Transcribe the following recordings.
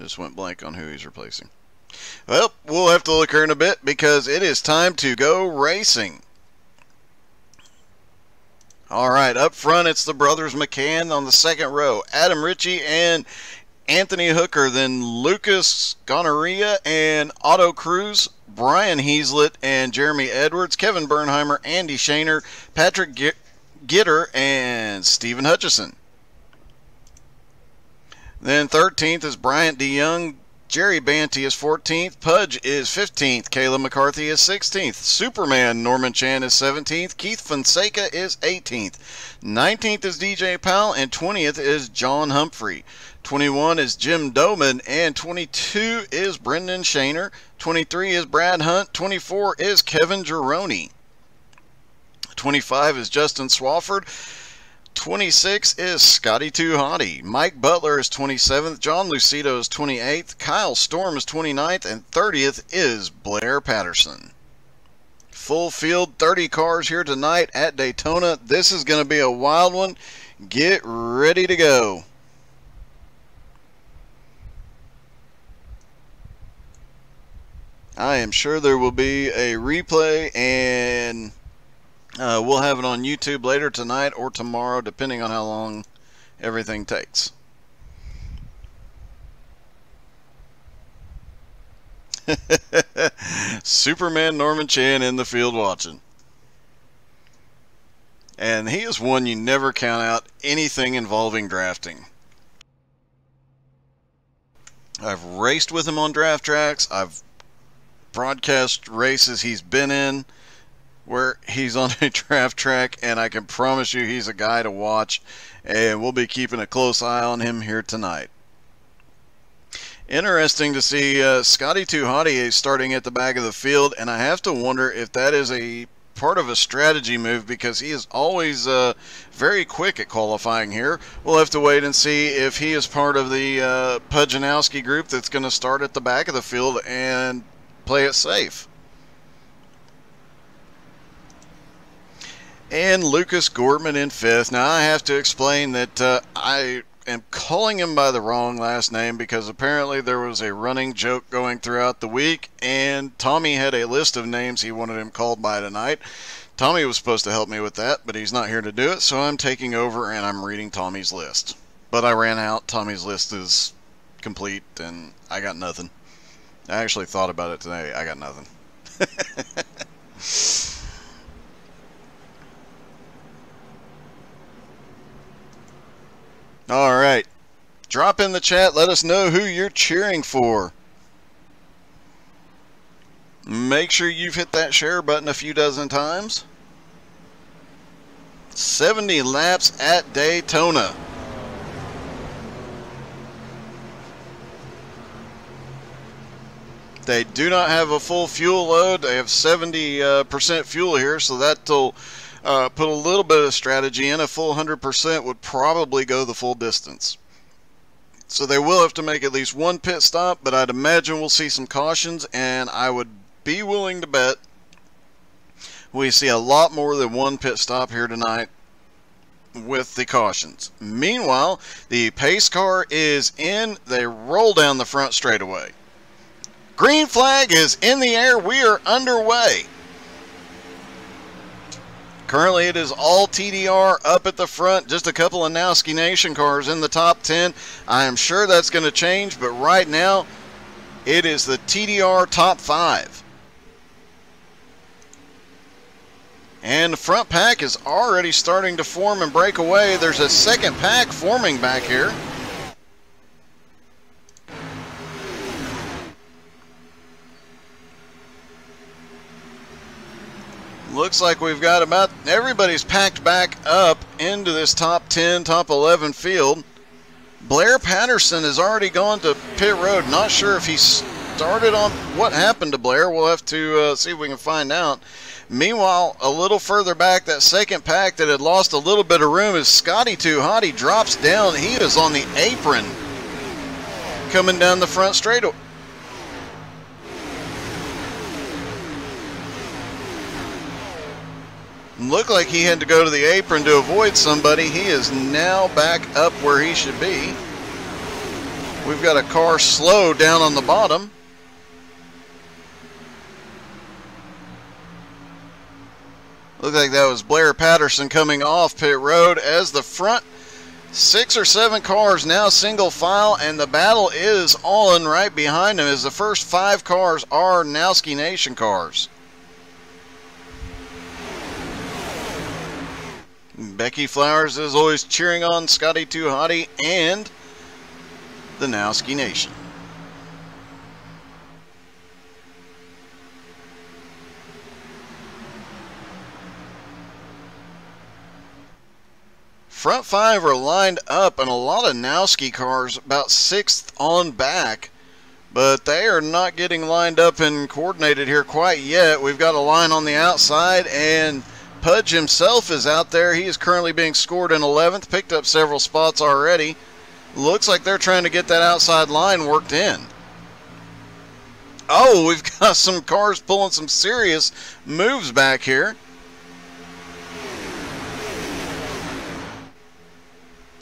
Just went blank on who he's replacing. Well, we'll have to look here in a bit because it is time to go racing. All right, up front it's the brothers McCann on the second row. Adam Ritchie and Anthony Hooker, then Lucas Gonorrhea and Otto Cruz, Brian Heaslett and Jeremy Edwards, Kevin Bernheimer, Andy Shaner, Patrick Gitter, and Stephen Hutchison. Then 13th is Bryant DeYoung, Jerry Banty is 14th, Pudge is 15th, Kayla McCarthy is 16th, Superman Norman Chan is 17th, Keith Fonseca is 18th, 19th is DJ Powell, and 20th is John Humphrey. 21 is Jim Doman, and 22 is Brendan Shaner, 23 is Brad Hunt, 24 is Kevin Gironi, 25 is Justin Swafford, 26 is Scotty Too Hottie. Mike Butler is 27th. John Lucido is 28th. Kyle Storm is 29th. And 30th is Blair Patterson. Full field, 30 cars here tonight at Daytona. This is going to be a wild one. Get ready to go. I am sure there will be a replay, and we'll have it on YouTube later tonight or tomorrow, depending on how long everything takes. Superman Norman Chan in the field watching. And he is one you never count out anything involving drafting. I've raced with him on draft tracks. I've broadcast races he's been in where he's on a draft track, and I can promise you he's a guy to watch, and we'll be keeping a close eye on him here tonight. Interesting to see Scotty Too Hottie is starting at the back of the field, and I have to wonder if that is a part of a strategy move because he is always very quick at qualifying here. We'll have to wait and see if he is part of the Pudjanowski group that's going to start at the back of the field and play it safe. And Lucas Gortman in 5th. Now I have to explain that I am calling him by the wrong last name because apparently there was a running joke going throughout the week, and Tommy had a list of names he wanted him called by tonight. Tommy was supposed to help me with that, but he's not here to do it, so I'm taking over and I'm reading Tommy's list. But I ran out. Tommy's list is complete, and I got nothing. I actually thought about it today. I got nothing. All right. Drop in the chat. Let us know who you're cheering for. Make sure you've hit that share button a few dozen times. 70 laps at Daytona. They do not have a full fuel load. They have 70% fuel here, so that'll put a little bit of strategy in. A full 100% would probably go the full distance. So they will have to make at least one pit stop, but I'd imagine we'll see some cautions, and I would be willing to bet we see a lot more than one pit stop here tonight with the cautions. Meanwhile, the pace car is in. They roll down the front straightaway. Green flag is in the air. We are underway. Currently it is all TDR up at the front. Just a couple of Nowski Nation cars in the top 10. I am sure that's going to change, but right now it is the TDR top 5. And the front pack is already starting to form and break away. There's a second pack forming back here. Looks like we've got about everybody's packed back up into this top 10, top 11 field. Blair Patterson has already gone to pit road. Not sure if he started on what happened to Blair. We'll have to see if we can find out. Meanwhile, a little further back, that second pack that had lost a little bit of room is Scotty Too Hottie drops down. He is on the apron coming down the front straightaway. Looked like he had to go to the apron to avoid somebody. He is now back up where he should be. We've got a car slow down on the bottom. Looked like that was Blair Patterson coming off pit road as the front 6 or 7 cars now single file, and the battle is on right behind him as the first 5 cars are Nowski Nation cars. Becky Flowers is always cheering on Scotty Too Hottie and the Nowski Nation. Front 5 are lined up, and a lot of Nowski cars about 6th on back, but they are not getting lined up and coordinated here quite yet. We've got a line on the outside, and Pudge himself is out there. He is currently being scored in 11th, picked up several spots already. Looks like they're trying to get that outside line worked in. Oh, we've got some cars pulling some serious moves back here.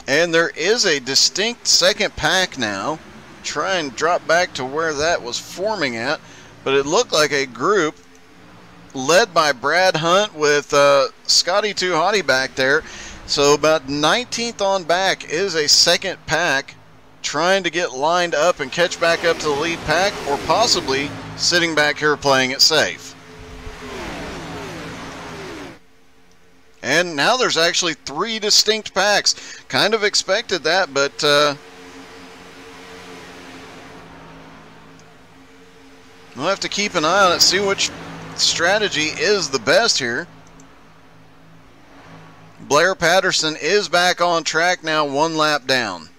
And there is a distinct second pack now. Try and drop back to where that was forming at. But it looked like a group led by Brad Hunt with Scotty Too Hottie back there. So about 19th on back is a second pack trying to get lined up and catch back up to the lead pack, or possibly sitting back here playing it safe. And now there's actually 3 distinct packs. Kind of expected that, but we'll have to keep an eye on it, see which strategy is the best here. Blair Patterson is back on track now, 1 lap down.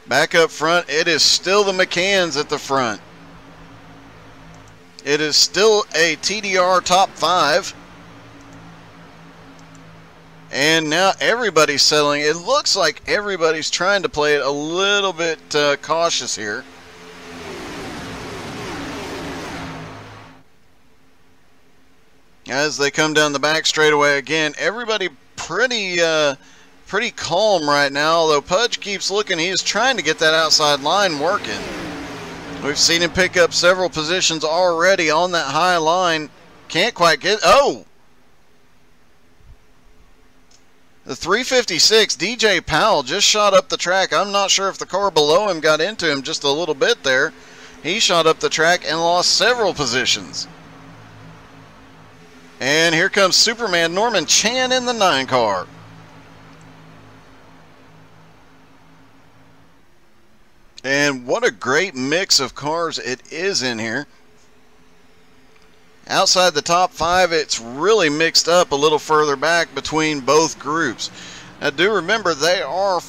Back up front, it is still the McCanns at the front. It is still a TDR top 5. And now everybody's settling. It looks like everybody's trying to play it a little bit cautious here. As they come down the back straightaway again, everybody pretty calm right now, although Pudge keeps looking. He's trying to get that outside line working. We've seen him pick up several positions already on that high line. Can't quite get... Oh! The 356, DJ Powell, just shot up the track. I'm not sure if the car below him got into him just a little bit there. He shot up the track and lost several positions. And here comes Superman Norman Chan in the 9 car. And what a great mix of cars it is in here. Outside the top 5, it's really mixed up a little further back between both groups. Now do remember, they are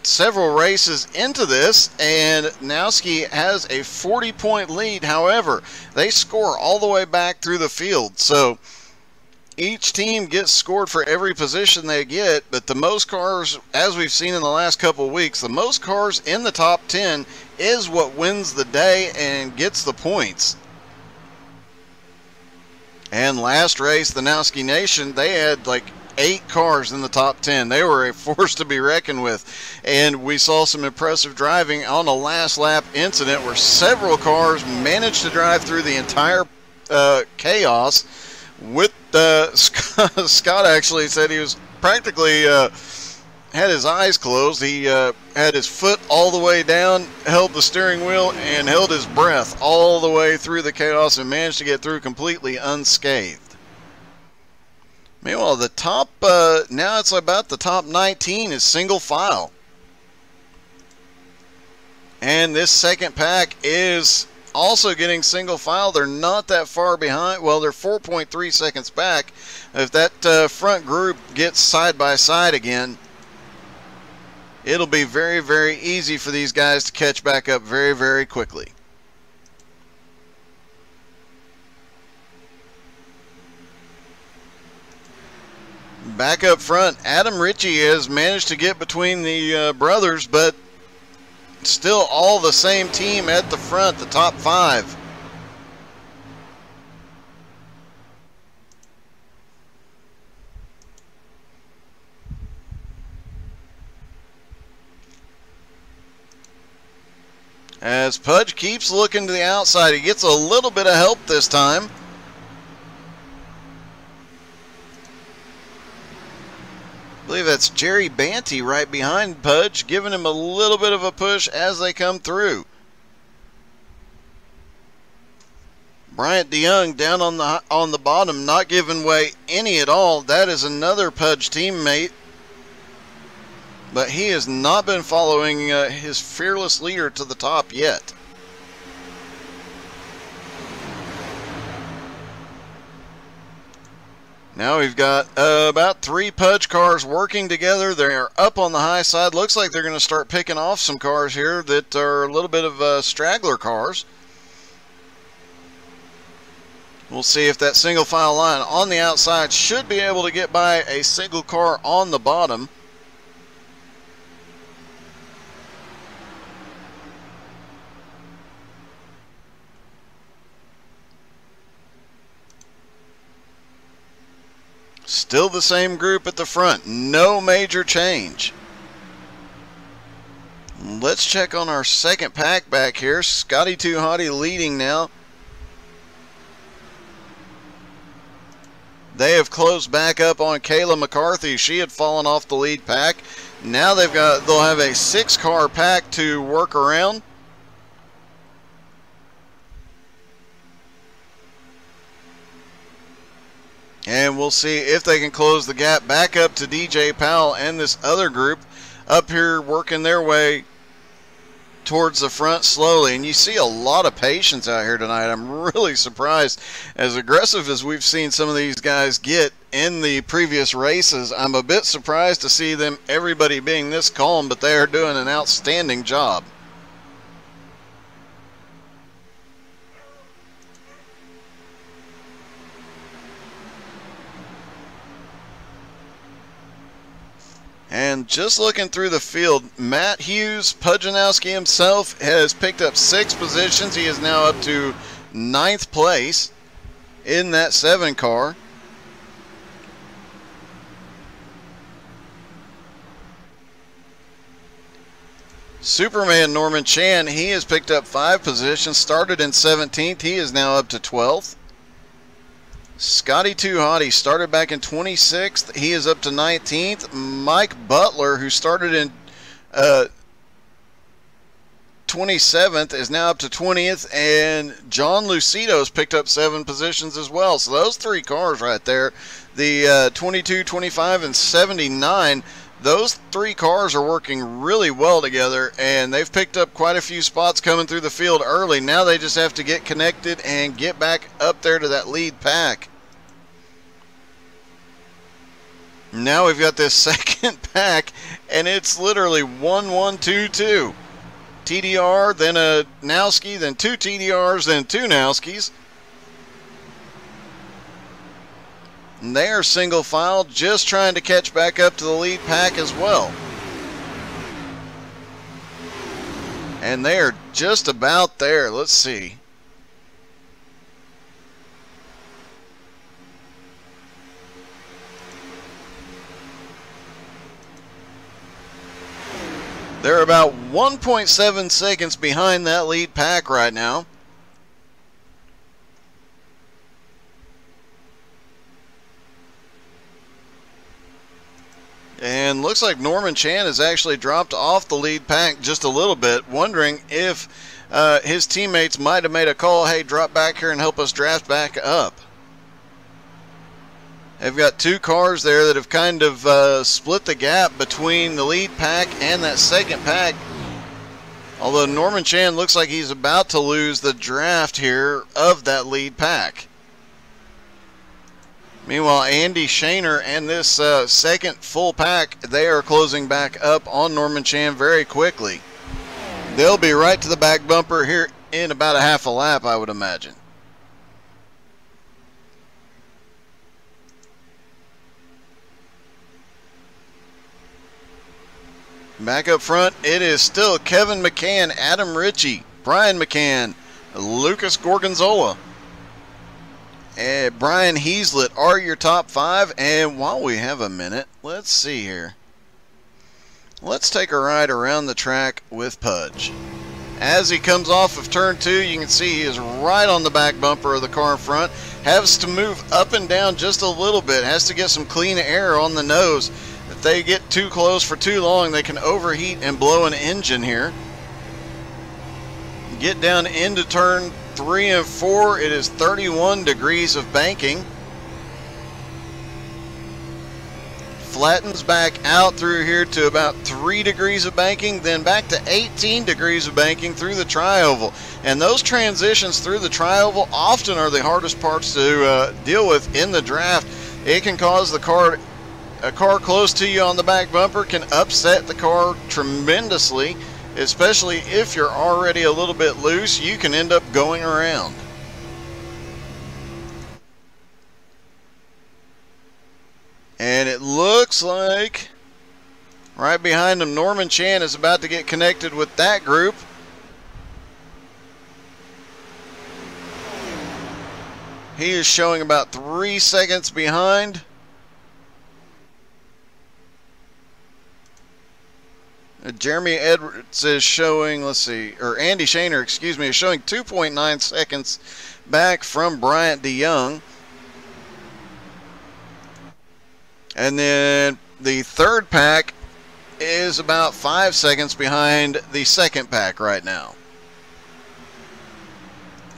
several races into this, and Nowski has a 40-point lead. However, they score all the way back through the field. So each team gets scored for every position they get, but the most cars, as we've seen in the last couple of weeks, the most cars in the top 10 is what wins the day and gets the points. And last race, the Nowski Nation, they had like 8 cars in the top 10. They were a force to be reckoned with. And we saw some impressive driving on a last lap incident where several cars managed to drive through the entire chaos. With Scott actually said he was practically had his eyes closed. He had his foot all the way down, held the steering wheel, and held his breath all the way through the chaos and managed to get through completely unscathed. Meanwhile, the top, now it's about the top 19 is single file. And this second pack is also getting single file. They're not that far behind. Well, they're 4.3 seconds back. If that front group gets side by side again, it'll be very, very easy for these guys to catch back up very, very quickly. Back up front, Adam Ritchie has managed to get between the brothers, but still all the same team at the front, the top 5. As Pudge keeps looking to the outside, he gets a little bit of help this time. I believe that's Jerry Banty right behind Pudge, giving him a little bit of a push as they come through. Bryant DeYoung down on the bottom, not giving way any at all. That is another Pudge teammate. But he has not been following his fearless leader to the top yet. Now we've got about 3 Pudge cars working together. They're up on the high side. Looks like they're going to start picking off some cars here that are a little bit of straggler cars. We'll see if that single file line on the outside should be able to get by a single car on the bottom. Still the same group at the front. No major change. Let's check on our second pack back here. Scotty Too Hotty leading now. They have closed back up on Kayla McCarthy. She had fallen off the lead pack. Now they'll have a 6-car pack to work around. And we'll see if they can close the gap back up to DJ Powell and this other group up here working their way towards the front slowly. And you see a lot of patience out here tonight. I'm really surprised. As aggressive as we've seen some of these guys get in the previous races, I'm a bit surprised to see everybody being this calm, but they are doing an outstanding job. And just looking through the field, Matt Hughes, Pudjanowski himself, has picked up 6 positions. He is now up to 9th place in that 7 car. Superman Norman Chan, he has picked up 5 positions, started in 17th. He is now up to 12th. Scotty Too Hotty started back in 26th. He is up to 19th. Mike Butler, who started in 27th, is now up to 20th. And John Lucido has picked up 7 positions as well. So those 3 cars right there, the 22, 25, and 79, those 3 cars are working really well together, and they've picked up quite a few spots coming through the field early. Now they just have to get connected and get back up there to that lead pack. Now we've got this second pack, and it's literally 1-1-2-2. TDR, then a Nowski, then 2 TDRs, then 2 Nowskis. And they are single file, just trying to catch back up to the lead pack as well. And they are just about there. Let's see. They're about 1.7 seconds behind that lead pack right now. And looks like Norman Chan has actually dropped off the lead pack just a little bit, wondering if his teammates might have made a call, hey, drop back here and help us draft back up. They've got 2 cars there that have kind of split the gap between the lead pack and that second pack. Although Norman Chan looks like he's about to lose the draft here of that lead pack. Meanwhile, Andy Shaner and this second full pack, they are closing back up on Norman Chan very quickly. They'll be right to the back bumper here in about a half a lap, I would imagine. Back up front, it is still Kevin McCann, Adam Ritchie, Brian McCann, Lucas Gorgonzola, and Brian Heaslett are your top 5. And while we have a minute, let's see here. Let's take a ride around the track with Pudge. As he comes off of turn 2, you can see he is right on the back bumper of the car in front. Has to move up and down just a little bit. Has to get some clean air on the nose. If they get too close for too long, they can overheat and blow an engine here. Get down into turn 3 and 4. It is 31 degrees of banking. Flattens back out through here to about 3 degrees of banking, then back to 18 degrees of banking through the tri-oval. And those transitions through the tri-oval often are the hardest parts to deal with in the draft. It can cause a car close to you on the back bumper can upset the car tremendously, especially if you're already a little bit loose. You can end up going around. And it looks like right behind him, Norman Chan is about to get connected with that group. He is showing about 3 seconds behind. Jeremy Edwards is showing, let's see, or Andy Shaner, excuse me, is showing 2.9 seconds back from Bryant DeYoung. And then the third pack is about 5 seconds behind the second pack right now.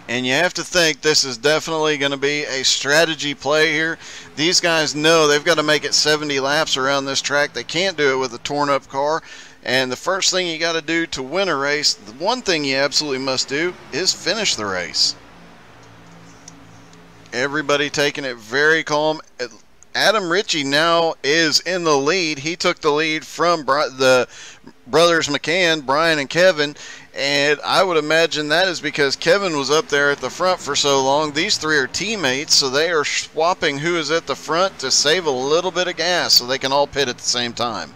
And you have to think this is definitely going to be a strategy play here. These guys know they've got to make it 70 laps around this track. They can't do it with a torn up car. And the first thing you got to do to win a race, the one thing you absolutely must do is finish the race. Everybody taking it very calm. Adam Ritchie now is in the lead. He took the lead from the brothers McCann, Brian and Kevin, and I would imagine that is because Kevin was up there at the front for so long. These three are teammates, so they are swapping who is at the front to save a little bit of gas so they can all pit at the same time.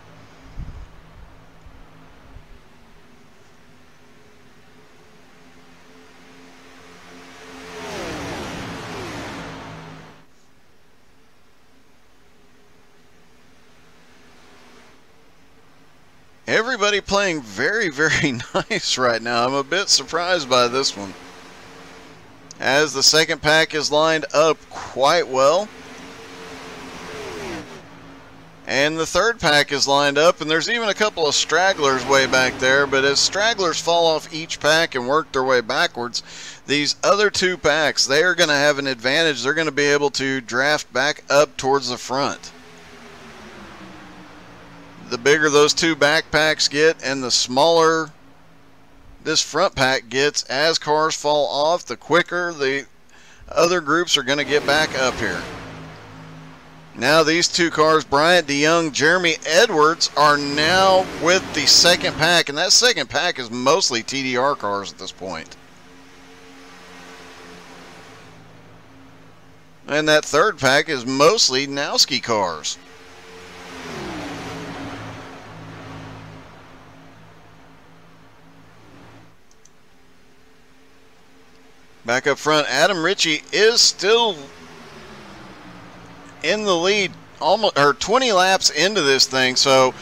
Everybody playing very, very nice right now. I'm a bit surprised by this one, as the second pack is lined up quite well. And the third pack is lined up, and there's even a couple of stragglers way back there. But as stragglers fall off each pack and work their way backwards, these other two packs, they are going to have an advantage. They're going to be able to draft back up towards the front. The bigger those two backpacks get and the smaller this front pack gets as cars fall off, the quicker the other groups are going to get back up here. Now these two cars, Bryant DeYoung, Jeremy Edwards, are now with the second pack, and that second pack is mostly TDR cars at this point. And that third pack is mostly Nowski cars. Back up front, Adam Ritchie is still in the lead, almost, or 20 laps into this thing, so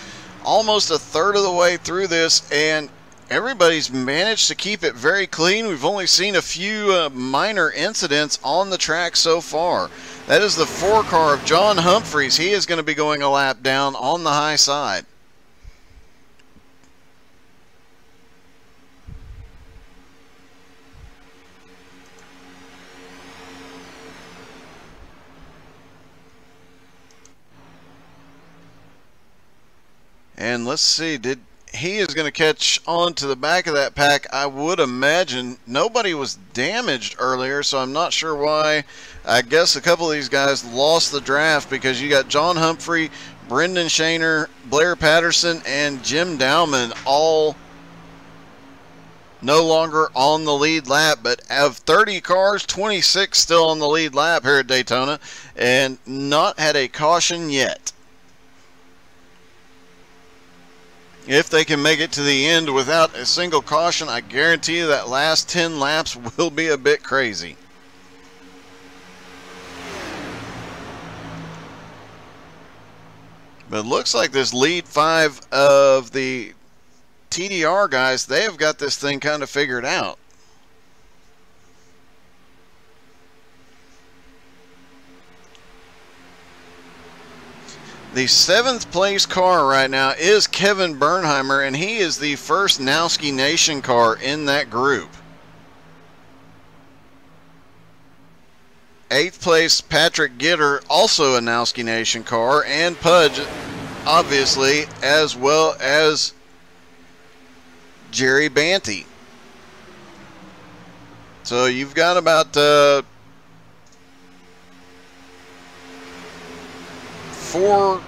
almost a third of the way through this, and everybody's managed to keep it very clean. We've only seen a few minor incidents on the track so far. That is the 4 car of John Humphreys. He is going to be going a lap down on the high side. And let's see, he is going to catch on to the back of that pack. I would imagine nobody was damaged earlier, so I'm not sure why. I guess a couple of these guys lost the draft, because you got John Humphrey, Brendan Shaner, Blair Patterson, and Jim Dowman all no longer on the lead lap. But of 30 cars, 26 still on the lead lap here at Daytona, and not had a caution yet. If they can make it to the end without a single caution, I guarantee you that last 10 laps will be a bit crazy. But it looks like this lead 5 of the TDR guys, they have got this thing kind of figured out. The 7th place car right now is Kevin Bernheimer, and he is the first Nowski Nation car in that group. 8th place, Patrick Gitter, also a Nowski Nation car, and Pudge, obviously, as well as Jerry Banty. So you've got about 4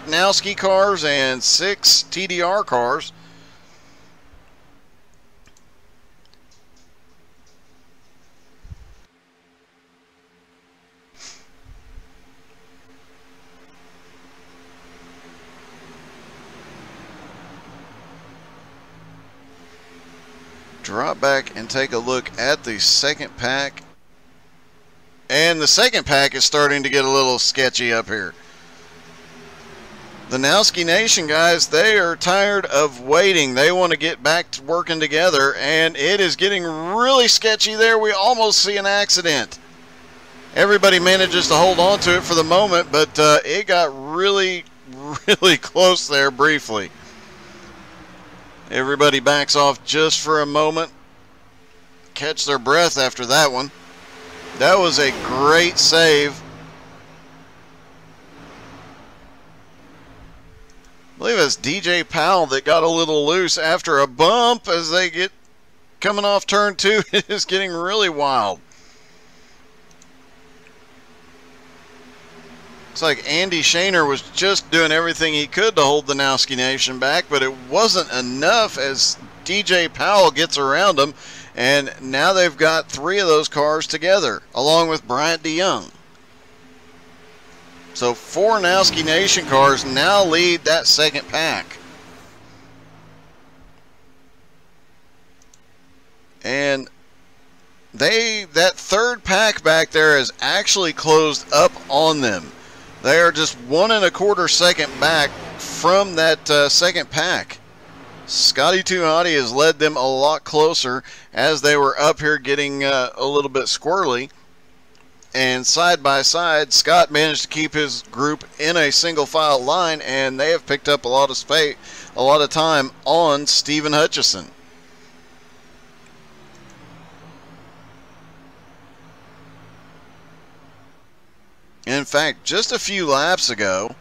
Nowski cars and 6 TDR cars. Drop back and take a look at the second pack. And the second pack is starting to get a little sketchy up here. The Nowski Nation guys, they are tired of waiting. They want to get back to working together, and it is getting really sketchy there. We almost see an accident. Everybody manages to hold on to it for the moment, but it got really, really close there briefly. Everybody backs off just for a moment. Catch their breath after that one. That was a great save. I believe it's DJ Powell that got a little loose after a bump as they get coming off turn 2. It is getting really wild. It's like Andy Shaner was just doing everything he could to hold the Nowski Nation back, but it wasn't enough as DJ Powell gets around them, and now they've got 3 of those cars together, along with Bryant DeYoung. So 4 Nowski Nation cars now lead that second pack. And that third pack back there is actually closed up on them. They are just 1 1/4 second back from that second pack. Scotty Tuhati has led them a lot closer as they were up here getting a little bit squirrely. And side by side, Scott managed to keep his group in a single file line, and they have picked up a lot of space, a lot of time on Stephen Hutchison. In fact, just a few laps ago,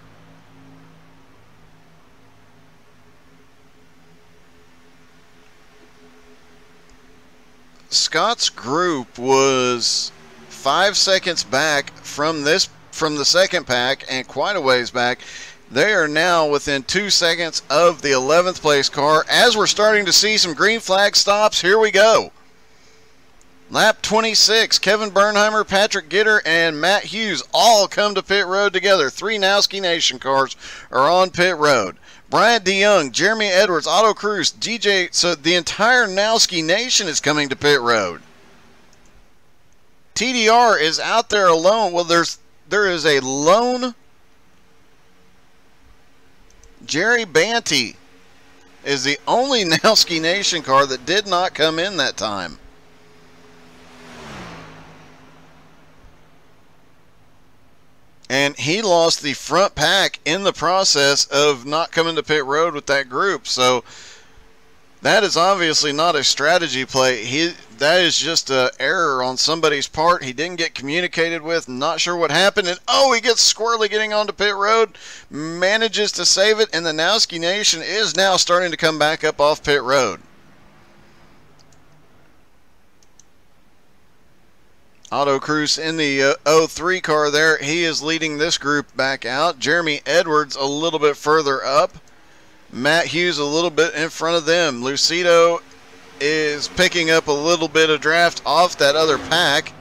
Scott's group was 5 seconds back from the second pack, and quite a ways back. They are now within 2 seconds of the 11th place car. As we're starting to see some green flag stops, here we go. Lap 26, Kevin Bernheimer, Patrick Gitter, and Matt Hughes all come to pit road together. 3 Nowski Nation cars are on pit road. Bryant DeYoung, Jeremy Edwards, Otto Cruz, DJ, so the entire Nowski Nation is coming to pit road. TDR is out there alone. Well, there is a lone. Jerry Banty is the only Nowski Nation car that did not come in that time. And he lost the front pack in the process of not coming to pit road with that group. So that is obviously not a strategy play. That is just an error on somebody's part. He didn't get communicated with. Not sure what happened. And oh, he gets squirrely getting onto pit road. Manages to save it. And the Nowski Nation is now starting to come back up off pit road. Otto Cruz in the 03 car there. He is leading this group back out. Jeremy Edwards a little bit further up. Matt Hughes a little bit in front of them. Lucido is picking up a little bit of draft off that other pack.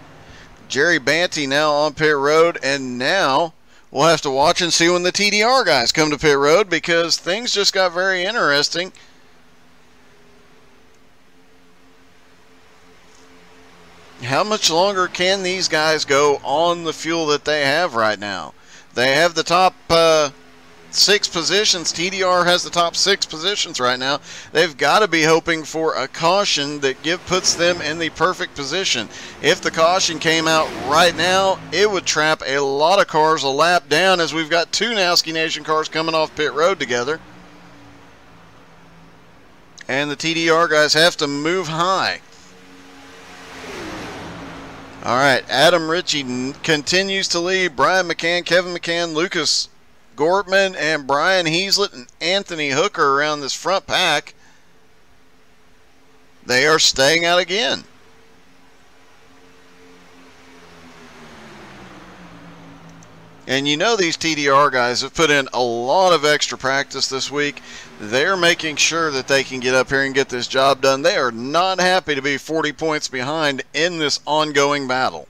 Jerry Banty now on pit road, and now we'll have to watch and see when the TDR guys come to pit road, because things just got very interesting. How much longer can these guys go on the fuel that they have right now? They have the top 6 positions. TDR has the top 6 positions right now. They've got to be hoping for a caution that puts them in the perfect position. If the caution came out right now, it would trap a lot of cars a lap down, as we've got 2 Nowski Nation cars coming off pit road together. And the TDR guys have to move high. All right, Adam Ritchie continues to lead. Brian McCann, Kevin McCann, Lucas Gortman, and Brian Heaslett and Anthony Hooker around this front pack. They are staying out again. And you know these TDR guys have put in a lot of extra practice this week. They're making sure that they can get up here and get this job done. They are not happy to be 40 points behind in this ongoing battle.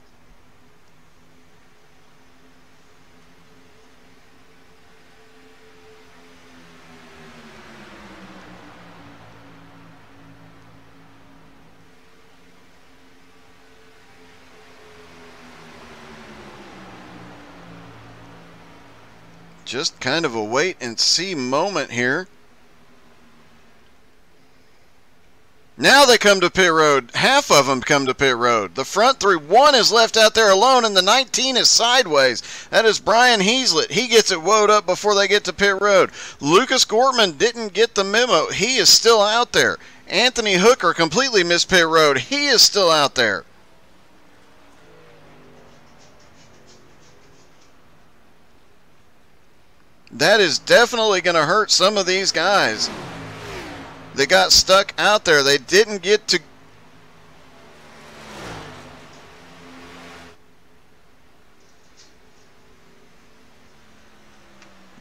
Just kind of a wait and see moment here. Now they come to pit road. Half of them come to pit road. The front 3, 1 is left out there alone, and the 19 is sideways. That is Brian Heaslett. He gets it woed up before they get to pit road. Lucas Gortman didn't get the memo. He is still out there. Anthony Hooker completely missed pit road. He is still out there. That is definitely going to hurt some of these guys. They got stuck out there. They didn't get to...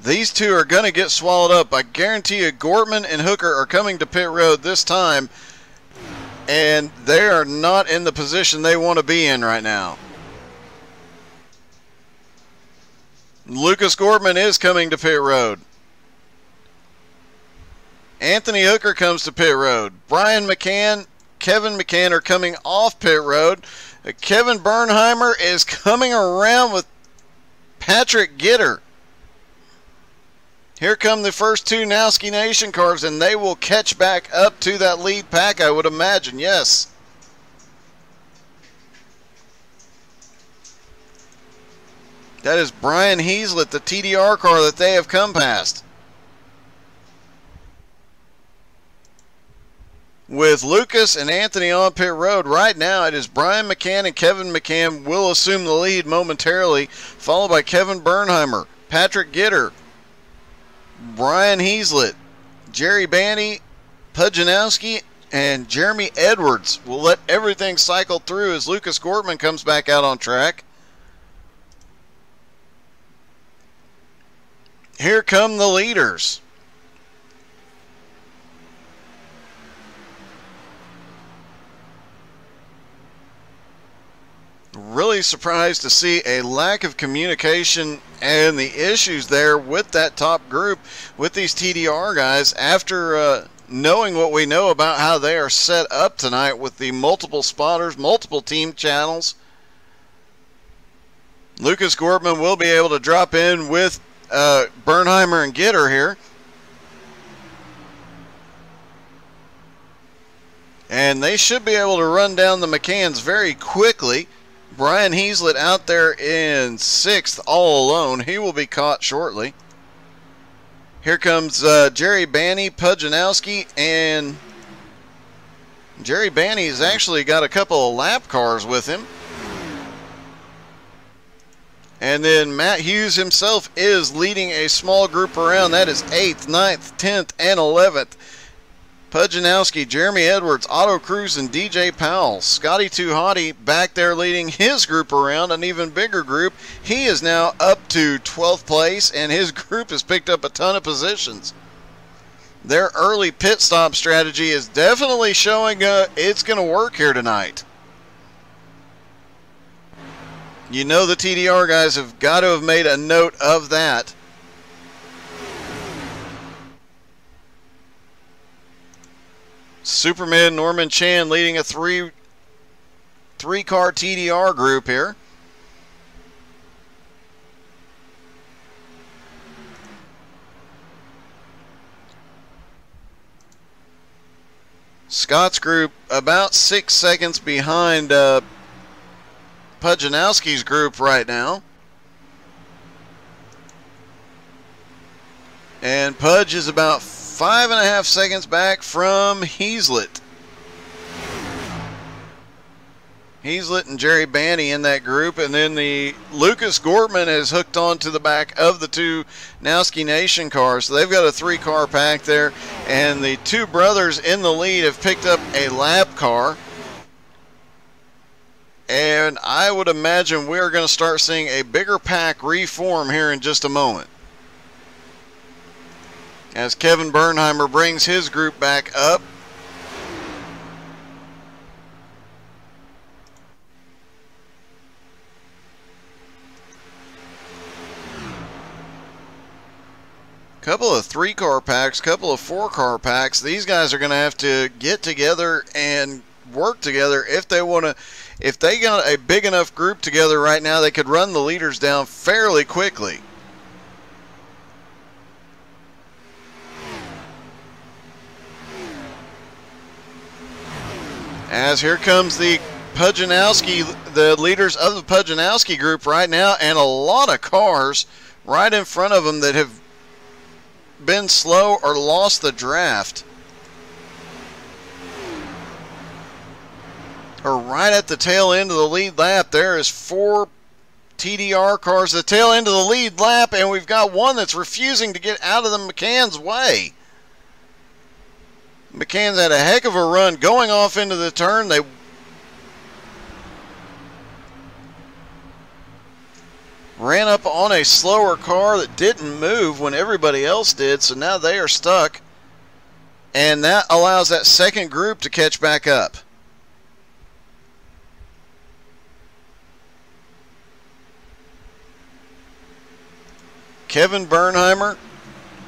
These 2 are going to get swallowed up. I guarantee you Gortman and Hooker are coming to pit road this time, and they are not in the position they want to be in right now. Lucas Gortman is coming to pit road. Anthony Hooker comes to pit road. Brian McCann, Kevin McCann are coming off pit road. Kevin Bernheimer is coming around with Patrick Gitter. Here come the first 2 Nowski Nation cars, and they will catch back up to that lead pack, I would imagine, yes. That is Brian Heaslett, the TDR car that they have come past. With Lucas and Anthony on pit road, right now it is Brian McCann and Kevin McCann will assume the lead momentarily, followed by Kevin Bernheimer, Patrick Gitter, Brian Heaslett, Jerry Bandy, Pujanowski, and Jeremy Edwards. Will let everything cycle through as Lucas Gortman comes back out on track. Here come the leaders. Really surprised to see a lack of communication and the issues there with that top group with these TDR guys after knowing what we know about how they are set up tonight with the multiple spotters, multiple team channels. Lucas Gortman will be able to drop in with Bernheimer and Gitter here. And they should be able to run down the McCanns very quickly. Brian Heaslett out there in 6th all alone. He will be caught shortly. Here comes Jerry Banny, Pujanowski, and Jerry Banny has actually got a couple of lap cars with him. And then Matt Hughes himself is leading a small group around. That is 8th, 9th, 10th, and 11th. Pujanowski, Jeremy Edwards, Otto Cruz, and DJ Powell. Scotty Too Hottie back there leading his group around, an even bigger group. He is now up to 12th place, and his group has picked up a ton of positions. Their early pit stop strategy is definitely showing it's going to work here tonight. You know the TDR guys have got to have made a note of that. Superman Norman Chan leading a three-car TDR group here. Scott's group about 6 seconds behind Pujanowski's group right now. And Pudge is about 5.5 seconds back from Heaslett. Heaslett and Jerry Banny in that group, and then the Lucas Gortman is hooked on to the back of the two Nowski Nation cars. So they've got a 3-car pack there, and the two brothers in the lead have picked up a lap car. And I would imagine we're going to start seeing a bigger pack reform here in just a moment, as Kevin Bernheimer brings his group back up. Couple of 3-car packs, couple of 4-car packs. These guys are going to have to get together and work together if they want to. If they got a big enough group together right now, they could run the leaders down fairly quickly. As here comes the Pujanowski, the leaders of the Pujanowski group right now, and a lot of cars right in front of them that have been slow or lost the draft, or right at the tail end of the lead lap. There is 4 TDR cars at the tail end of the lead lap, and we've got one that's refusing to get out of the McCann's way. McCann's had a heck of a run going off into the turn. They ran up on a slower car that didn't move when everybody else did, so now they are stuck, and that allows that second group to catch back up. Kevin Bernheimer,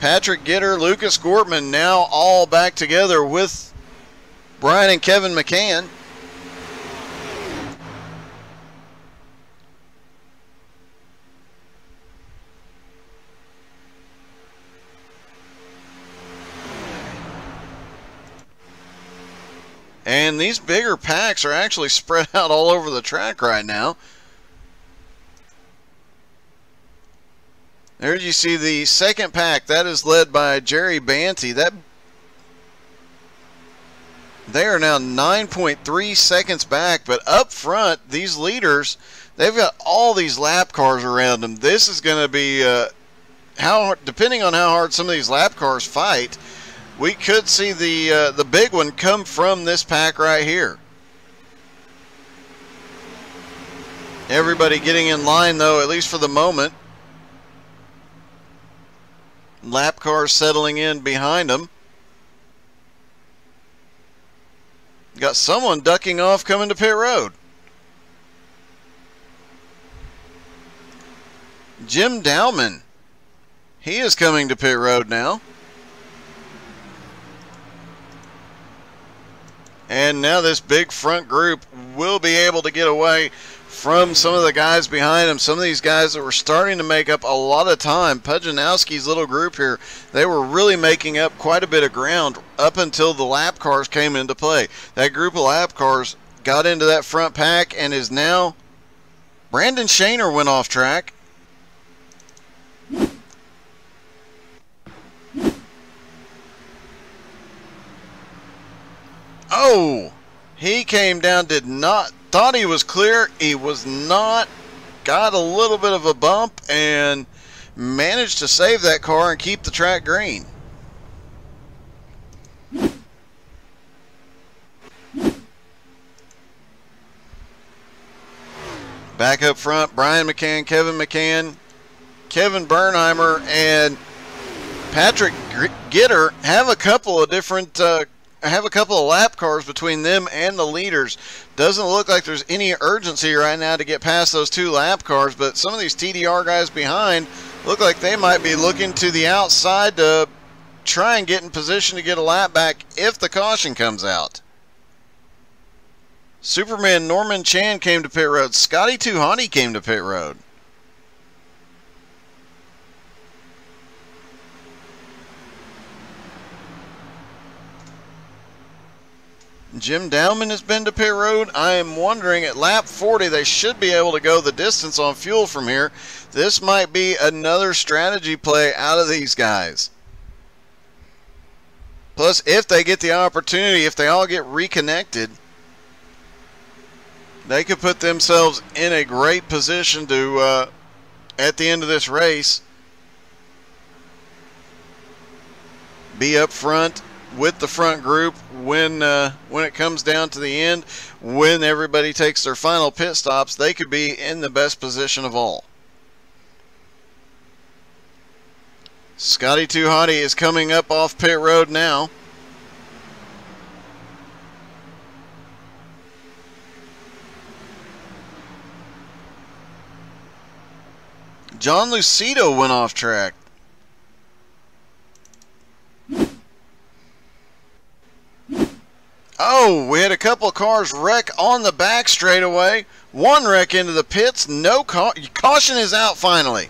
Patrick Gitter, Lucas Gortman now all back together with Brian and Kevin McCann. And these bigger packs are actually spread out all over the track right now. There you see the second pack. That is led by Jerry Banty. They are now 9.3 seconds back, but up front, these leaders, they've got all these lap cars around them. This is going to be, depending on how hard some of these lap cars fight, we could see the big one come from this pack right here. Everybody getting in line, though, at least for the moment. Lap cars settling in behind them. Got someone ducking off coming to pit road. Jim Dowman. He is coming to pit road now. And now this big front group will be able to get away from some of the guys behind them. Some of these guys that were starting to make up a lot of time. Pujanowski's little group here, they were really making up quite a bit of ground up until the lap cars came into play. That group of lap cars got into that front pack and is now... Brandon Shaner went off track. Oh, he came down, thought he was clear. He was not. Got a little bit of a bump and managed to save that car and keep the track green. Back up front, Brian McCann, Kevin McCann, Kevin Bernheimer, and Patrick Gitter have a couple of different have a couple of lap cars between them and the leaders. Doesn't look like there's any urgency right now to get past those two lap cars, but some of these TDR guys behind look like they might be looking to the outside to try and get in position to get a lap back if the caution comes out. Superman Norman Chan came to pit road. Scotty Tuhani came to pit road. Jim Dowman has been to pit road. I am wondering at lap 40 they should be able to go the distance on fuel from here. This might be another strategy play out of these guys. Plus, if they get the opportunity, if they all get reconnected, they could put themselves in a great position to, at the end of this race, be up front with the front group when it comes down to the end. When everybody takes their final pit stops, they could be in the best position of all. Scotty Too Hotty is coming up off pit road now. John Lucido went off track. Oh, we had a couple of cars wreck on the back straightaway. One wreck into the pits. No caution is out finally.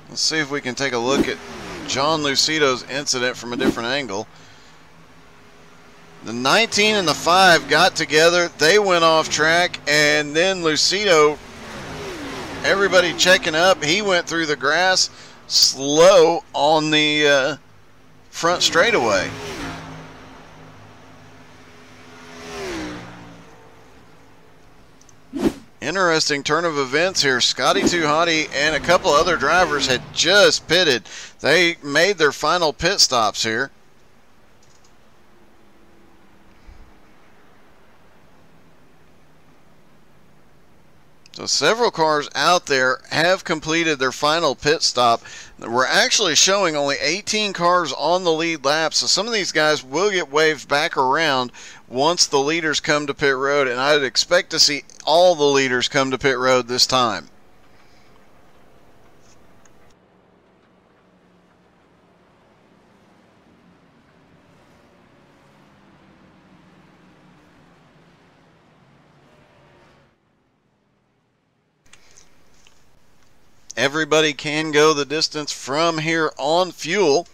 Let's see if we can take a look at John Lucido's incident from a different angle. The 19 and the 5 got together. They went off track, and then Lucido, everybody checking up, he went through the grass slow on the front straightaway. Interesting turn of events here. Scotty Too Hotty and a couple other drivers had just pitted. They made their final pit stops here. So several cars out there have completed their final pit stop. We're actually showing only 18 cars on the lead lap, so some of these guys will get waved back around once the leaders come to pit road, and I'd expect to see all the leaders come to pit road this time. Everybody can go the distance from here on fuel.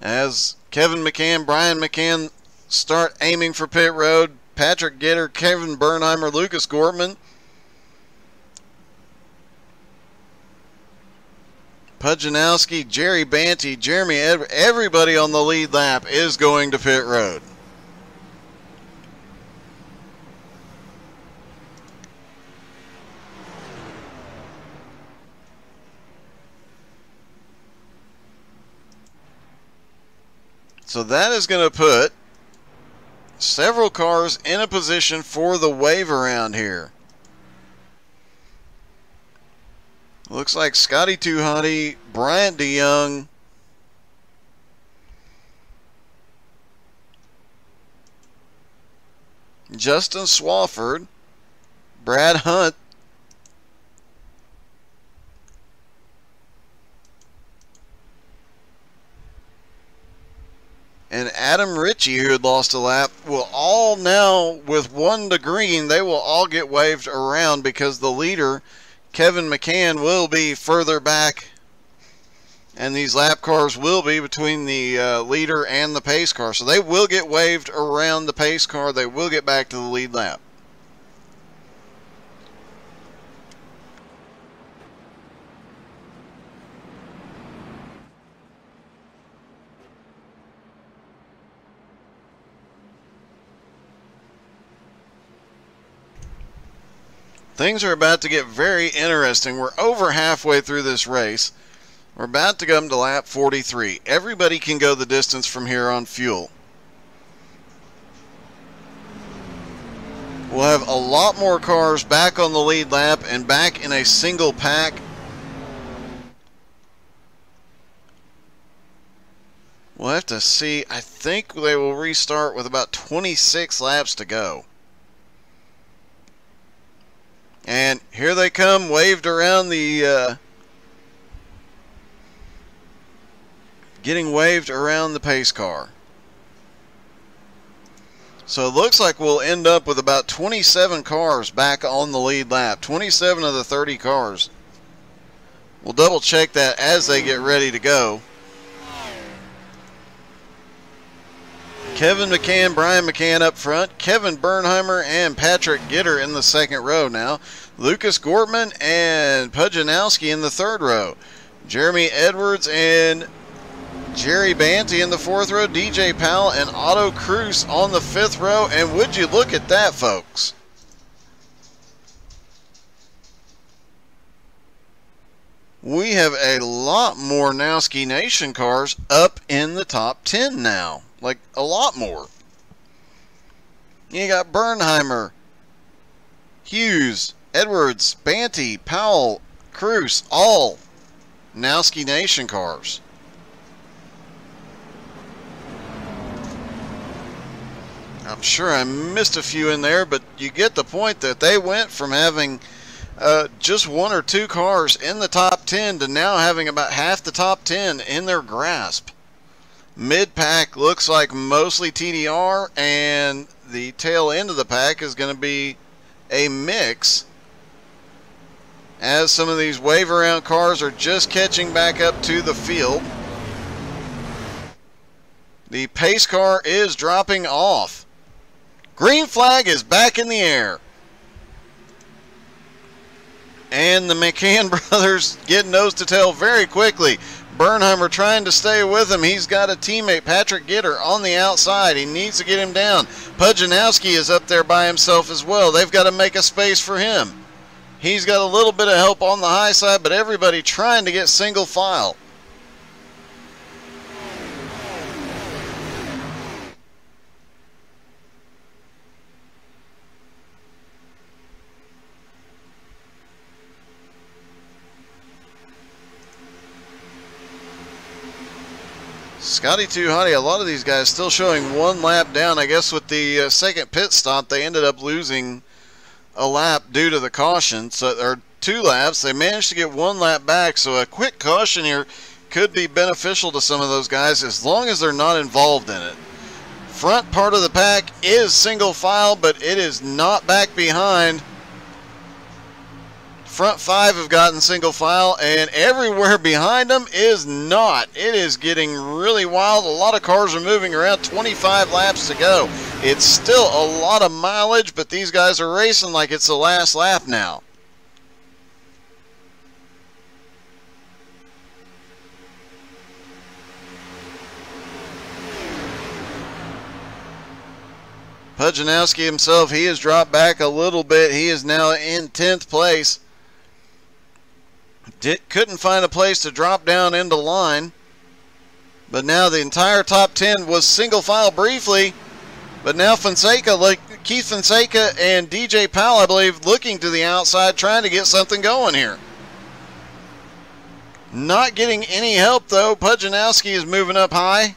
As Kevin McCann, Brian McCann start aiming for pit road, Patrick Gitter, Kevin Bernheimer, Lucas Gortman, Pujanowski, Jerry Banty, Jeremy Edwards, everybody on the lead lap is going to pit road. So that is going to put several cars in a position for the wave around here. Looks like Scotty Too Hotty, Bryant DeYoung, Justin Swafford, Brad Hunt, and Adam Ritchie, who had lost a lap, will all now, with 1 to green, they will all get waved around because the leader, Kevin McCann, will be further back, and these lap cars will be between the leader and the pace car. So they will get waved around the pace car. They will get back to the lead lap. Things are about to get very interesting. We're over halfway through this race. We're about to come to lap 43. Everybody can go the distance from here on fuel. We'll have a lot more cars back on the lead lap and back in a single pack. We'll have to see. I think they will restart with about 26 laps to go. And here they come, waved around the getting waved around the pace car. So it looks like we'll end up with about 27 cars back on the lead lap. 27 of the 30 cars. We'll double check that as they get ready to go. Kevin McCann, Brian McCann up front. Kevin Bernheimer and Patrick Gitter in the second row now. Lucas Gortman and Pujanowski in the third row. Jeremy Edwards and Jerry Banty in the fourth row. DJ Powell and Otto Cruz on the fifth row. And would you look at that, folks? We have a lot more Nowski Nation cars up in the top 10 now. Like, a lot more. You got Bernheimer, Hughes, Edwards, Banty, Powell, Cruz, all Nowski Nation cars. I'm sure I missed a few in there, but you get the point that they went from having just one or two cars in the top 10 to now having about half the top 10 in their grasp. Mid-pack looks like mostly TDR, and the tail end of the pack is going to be a mix, as some of these wave around cars are just catching back up to the field. The pace car is dropping off. Green flag is back in the air. And the McCann brothers get nose to tail very quickly. Bernheimer trying to stay with him. He's got a teammate, Patrick Gitter, on the outside. He needs to get him down. Pujanowski is up there by himself as well. They've got to make a space for him. He's got a little bit of help on the high side, but everybody trying to get single file. Scotty Too Hottie, a lot of these guys still showing one lap down. I guess with the second pit stop, they ended up losing a lap due to the caution. So, or 2 laps. They managed to get 1 lap back. So a quick caution here could be beneficial to some of those guys as long as they're not involved in it. Front part of the pack is single file, but it is not back behind. Front 5 have gotten single file, and everywhere behind them is not. It is getting really wild. A lot of cars are moving around. 25 laps to go. It's still a lot of mileage, but these guys are racing like it's the last lap now. Pujanowski himself, he has dropped back a little bit. He is now in 10th place. Couldn't find a place to drop down into line, but now the entire top 10 was single file briefly, but now Fonseca, like Keith Fonseca and DJ Powell, I believe, looking to the outside, trying to get something going here. Not getting any help though. Pujanowski is moving up high.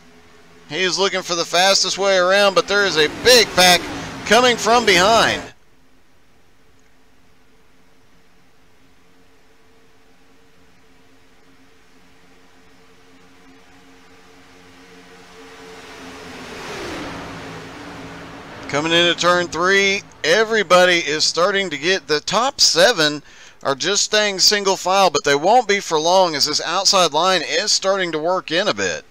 He is looking for the fastest way around, but there is a big pack coming from behind. Coming into turn 3, everybody is starting to get, the top 7 are just staying single file, but they won't be for long as this outside line is starting to work in a bit.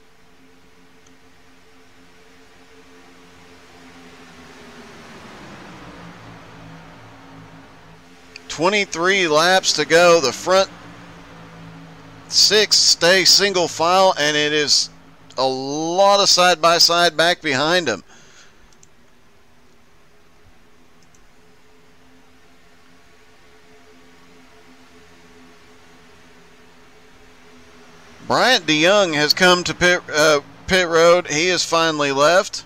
"23 laps to go. The front 6 stay single file, and it is a lot of side-by-side back behind them. Bryant DeYoung has come to pit road. He has finally left.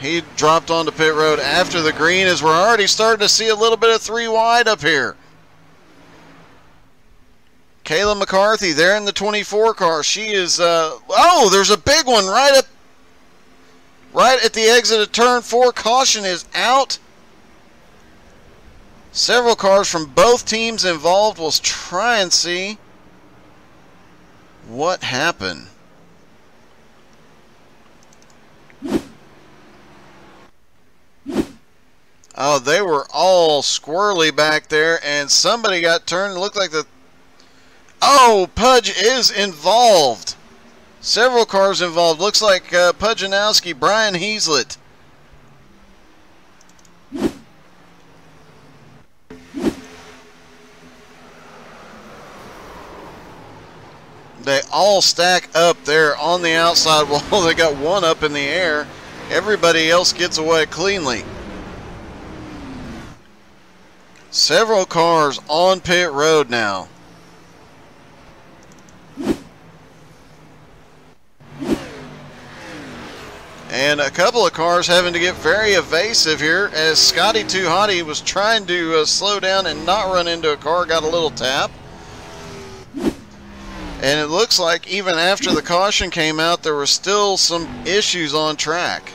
He dropped onto pit road after the green, as we're already starting to see a little bit of 3 wide up here. Kayla McCarthy there in the 24 car. She is, oh, there's a big one right at the exit of turn 4. Caution is out. Several cars from both teams involved. We'll try and see What happened? Oh, they were all squirrely back there, and somebody got turned. It looked like the... Oh, Pudge is involved. Several cars involved. Looks like Pudge and Nowski, Brian Heaslet. They all stack up there on the outside wall. They got one up in the air. Everybody else gets away cleanly. Several cars on pit road now. And a couple of cars having to get very evasive here as Scotty Too Hottie was trying to slow down and not run into a car, got a little tap. And it looks like even after the caution came out, there were still some issues on track.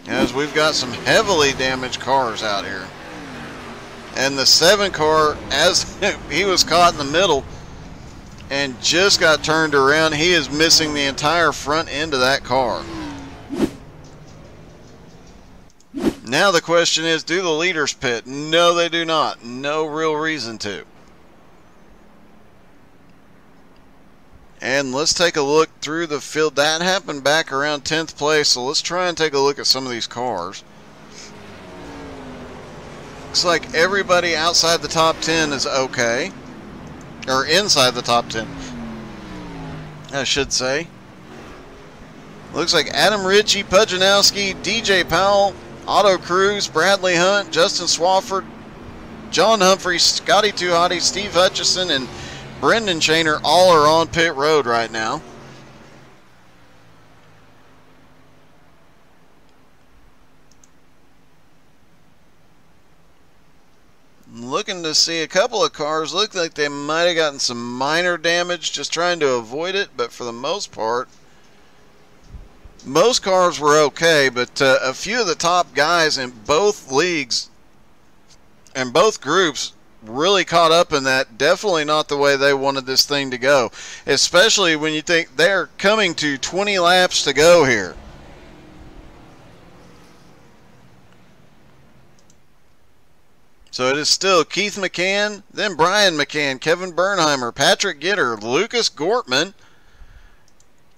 As we've got some heavily damaged cars out here. And the 7 car, as he was caught in the middle and just got turned around, he is missing the entire front end of that car. Now the question is, do the leaders pit? No, they do not. No real reason to. And let's take a look through the field. That happened back around 10th place, so let's try and take a look at some of these cars. Looks like everybody outside the top 10 is okay. Or inside the top 10, I should say. Looks like Adam Ritchie, Pudjanowski, DJ Powell, Otto Cruz, Bradley Hunt, Justin Swafford, John Humphrey, Scotty Too Hottie, Steve Hutchison, and Brendan Shaner all are on pit road right now. Looking to see a couple of cars look like they might have gotten some minor damage, just trying to avoid it, but for the most part, most cars were okay, but a few of the top guys in both leagues and both groups really caught up in that. Definitely not the way they wanted this thing to go, especially when you think they're coming to 20 laps to go here. So it is still Keith McCann, then Brian McCann, Kevin Bernheimer, Patrick Gitter, Lucas Gortman,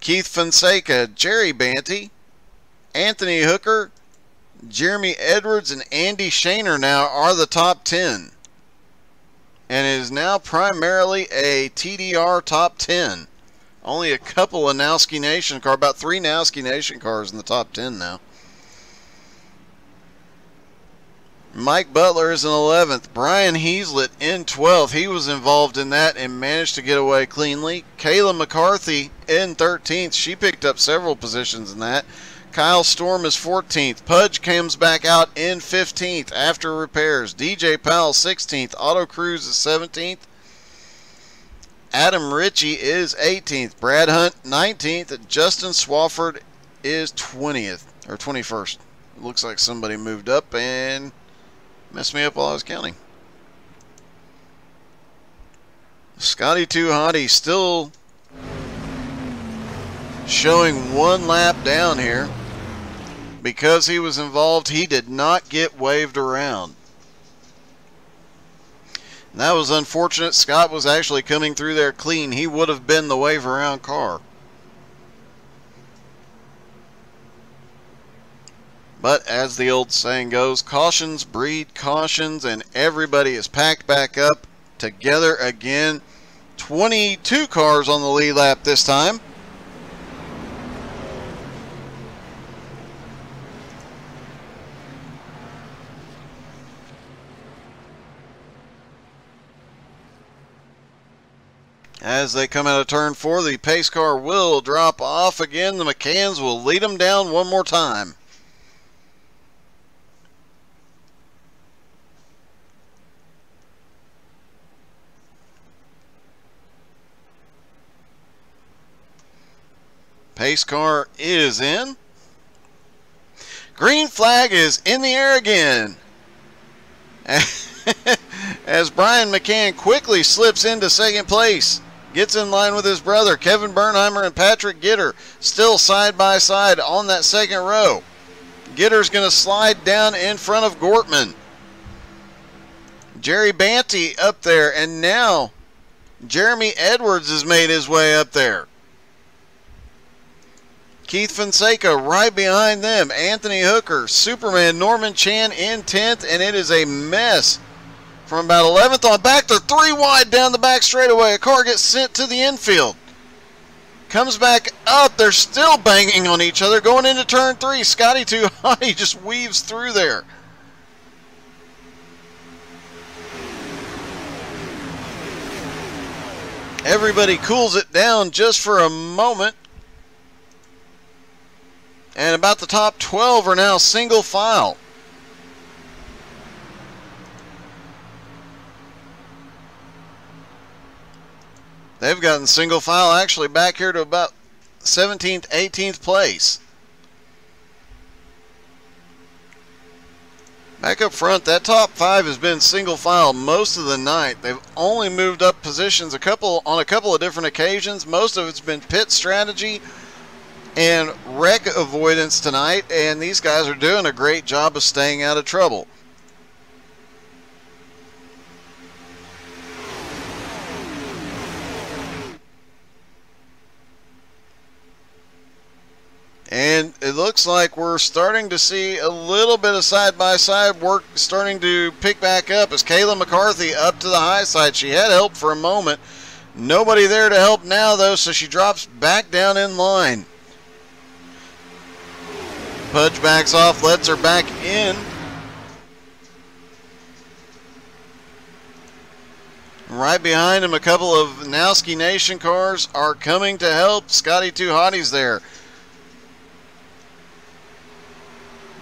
Keith Fonseca, Jerry Banty, Anthony Hooker, Jeremy Edwards, and Andy Shaner now are the top 10. And it is now primarily a TDR top 10. Only a couple of Nowski Nation cars, about 3 Nowski Nation cars in the top 10 now. Mike Butler is in 11th. Brian Heaslet in 12th. He was involved in that and managed to get away cleanly. Kayla McCarthy in 13th. She picked up several positions in that. Kyle Storm is 14th. Pudge comes back out in 15th after repairs. DJ Powell 16th. Otto Cruz is 17th. Adam Ritchie is 18th. Brad Hunt 19th. Justin Swafford is 20th or 21st. It looks like somebody moved up and messed me up while I was counting. Scotty Too Hottie still showing 1 lap down here. Because he was involved, he did not get waved around. And that was unfortunate. Scott was actually coming through there clean. He would have been the wave around car. But as the old saying goes, cautions breed cautions, and everybody is packed back up together again. 22 cars on the lead lap this time. As they come out of turn 4, the pace car will drop off again. The McCanns will lead them down one more time. Pace car is in. Green flag is in the air again. As Brian McCann quickly slips into second place. Gets in line with his brother, Kevin Bernheimer and Patrick Gitter, still side by side on that second row. Gitter's going to slide down in front of Gortman. Jerry Banty up there, and now Jeremy Edwards has made his way up there. Keith Fonseca right behind them. Anthony Hooker, Superman, Norman Chan in 10th, and it is a mess from about 11th on back. They're 3 wide down the back straightaway. A car gets sent to the infield. Comes back up. They're still banging on each other going into turn 3. Scotty Too Hotty just weaves through there. Everybody cools it down just for a moment. And about the top 12 are now single file. They've gotten single file actually back here to about 17th, 18th place. Back up front, that top 5 has been single file most of the night. They've only moved up positions on a couple of different occasions. Most of it's been pit strategy and wreck avoidance tonight, and these guys are doing a great job of staying out of trouble. And it looks like we're starting to see a little bit of side-by-side work starting to pick back up as Kayla McCarthy up to the high side. She had help for a moment. Nobody there to help now, though, so she drops back down in line. Pudge backs off, lets her back in. Right behind him, a couple of Nowski Nation cars are coming to help. Scotty Too Hotty's there.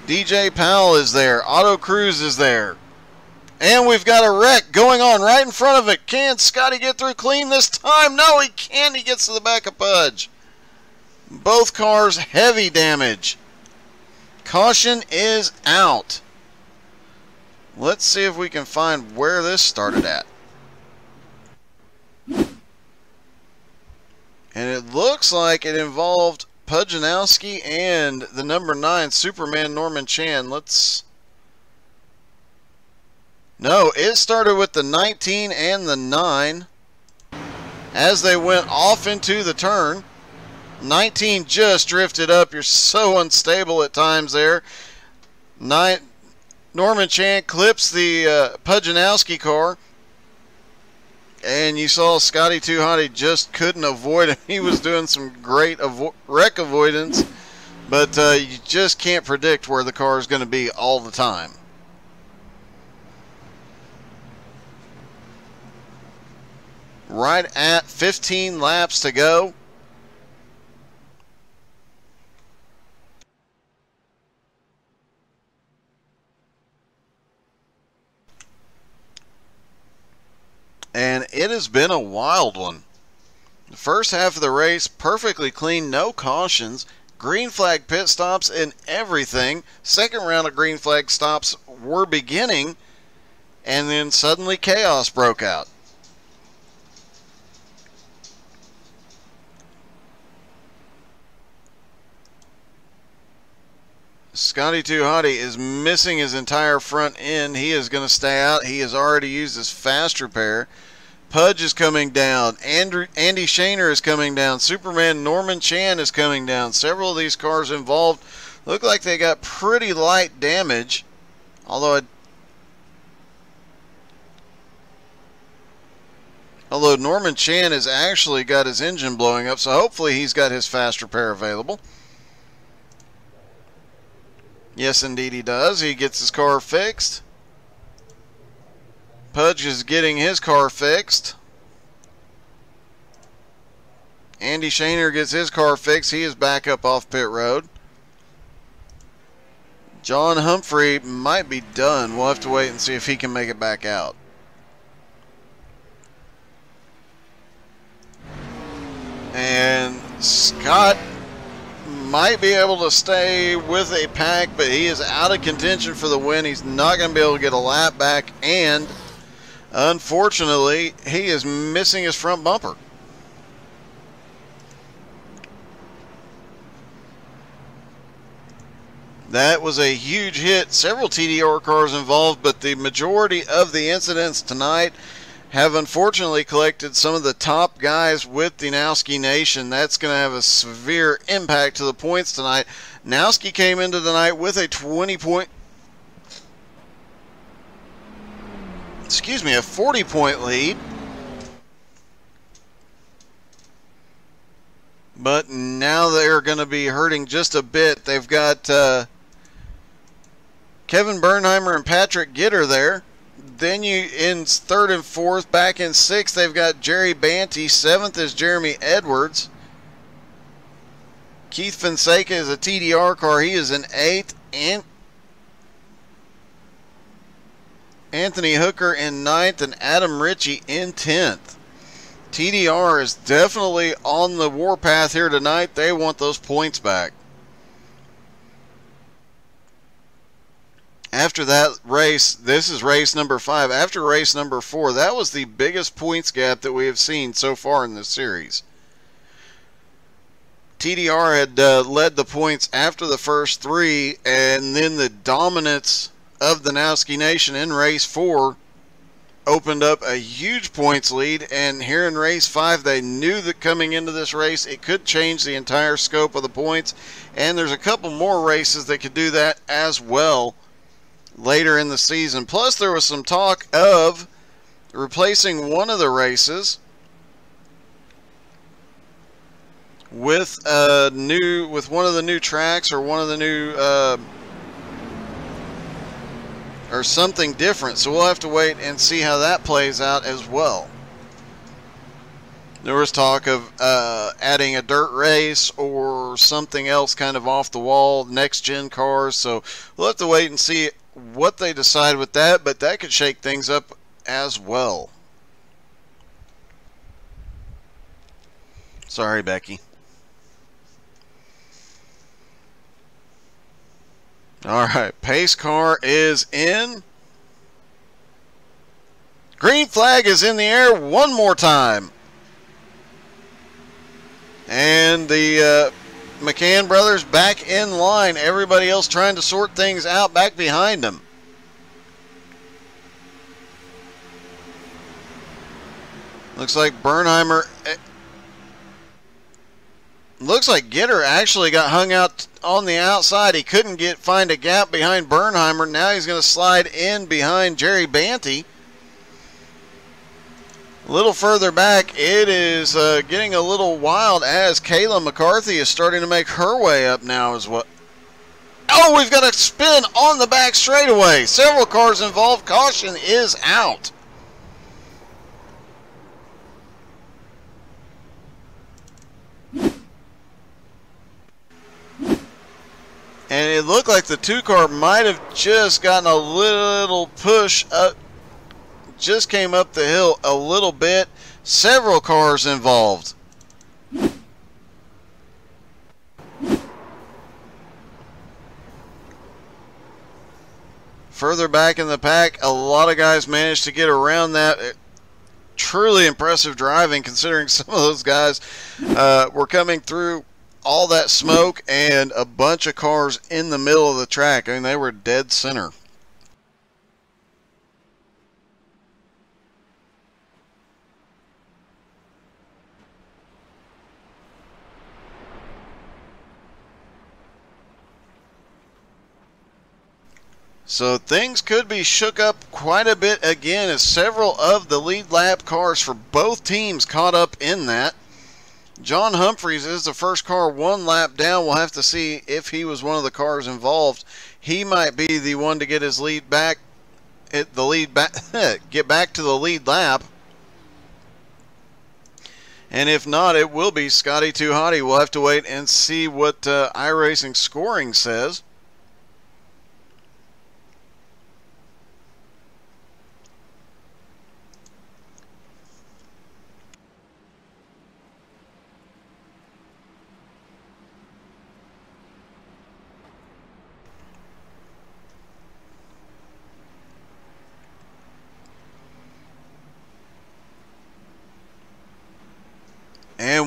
DJ Powell is there. Otto Cruz is there. And we've got a wreck going on right in front of it. Can Scotty get through clean this time? No, he can't. He gets to the back of Pudge. Both cars heavy damage. Caution is out. Let's see if we can find where this started at. And it looks like it involved Pudjanowski and the number 9 Superman Norman Chan. No, it started with the 19 and the 9 as they went off into the turn. 19 just drifted up. You're so unstable at times there. Norman Chan clips the Pudjanowski car. And you saw Scotty Too Hotty just couldn't avoid him. He was doing some great wreck avoidance, but you just can't predict where the car is going to be all the time. Right at 15 laps to go. And it has been a wild one. The first half of the race, perfectly clean, no cautions. Green flag pit stops and everything. Second round of green flag stops were beginning. And then suddenly chaos broke out. Scotty Too Hotty is missing his entire front end. He is going to stay out. He has already used his fast repair. Pudge is coming down. Andy Shaner is coming down. Superman Norman Chan is coming down. Several of these cars involved look like they got pretty light damage. Although Norman Chan has actually got his engine blowing up, so hopefully he's got his fast repair available. Yes, indeed he does. He gets his car fixed. Pudge is getting his car fixed. Andy Shaner gets his car fixed. He is back up off pit road. John Humphrey might be done. We'll have to wait and see if he can make it back out. And Scott might be able to stay with a pack, but he is out of contention for the win. He's not going to be able to get a lap back, and unfortunately, he is missing his front bumper. That was a huge hit. Several TDR cars involved, but the majority of the incidents tonight have unfortunately collected some of the top guys with the Nowski Nation. That's going to have a severe impact to the points tonight. Nowski came into the night with a 40-point lead. But now they're going to be hurting just a bit. They've got Kevin Bernheimer and Patrick Gitter there. Then you in third and fourth, back in sixth, they've got Jerry Banty. Seventh is Jeremy Edwards. Keith Fonseca is a TDR car. He is in eighth. And Anthony Hooker in ninth and Adam Ritchie in 10th. TDR is definitely on the warpath here tonight. They want those points back. After that race, this is race number 5. After race number 4, that was the biggest points gap that we have seen so far in this series. TDR had led the points after the first 3, and then the dominance of the Nowski Nation in race 4 opened up a huge points lead, and here in race 5 they knew that coming into this race it could change the entire scope of the points, and there's a couple more races that could do that as well later in the season. Plus there was some talk of replacing one of the races with one of the new tracks or one of the new or something different, so we'll have to wait and see how that plays out as well. There was talk of adding a dirt race or something else kind of off the wall, next gen cars, so we'll have to wait and see what they decide with that, but that could shake things up as well. Sorry, Becky. Alright, pace car is in. Green flag is in the air one more time. And the McCann brothers back in line. Everybody else trying to sort things out back behind them. Looks like Bernheimer... Looks like Gitter actually got hung out on the outside. He couldn't find a gap behind Bernheimer. Now he's going to slide in behind Jerry Banty. A little further back, it is getting a little wild as Kayla McCarthy is starting to make her way up now as well. Oh, we've got a spin on the back straightaway. Several cars involved. Caution is out. And it looked like the 2-car might have just gotten a little push up. Just came up the hill a little bit. Several cars involved. Further back in the pack, a lot of guys managed to get around that. Truly impressive driving considering some of those guys were coming through all that smoke and a bunch of cars in the middle of the track. I mean, they were dead center. So things could be shook up quite a bit again as several of the lead lap cars for both teams caught up in that. John Humphreys is the first car one lap down. We'll have to see if he was one of the cars involved. He might be the one to get his lead back, get back to the lead lap. And if not, it will be Scotty Too Hotty. We'll have to wait and see what iRacing scoring says.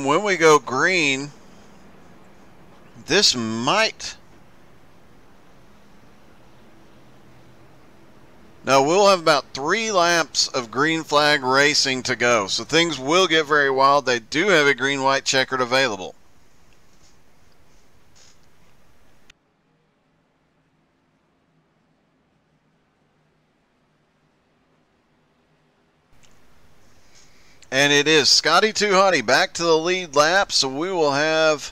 when we go green, this might... No, we'll have about 3 laps of green flag racing to go. So things will get very wild. They do have a green-white checkered available. And it is Scotty Too Hotty back to the lead lap. So we will have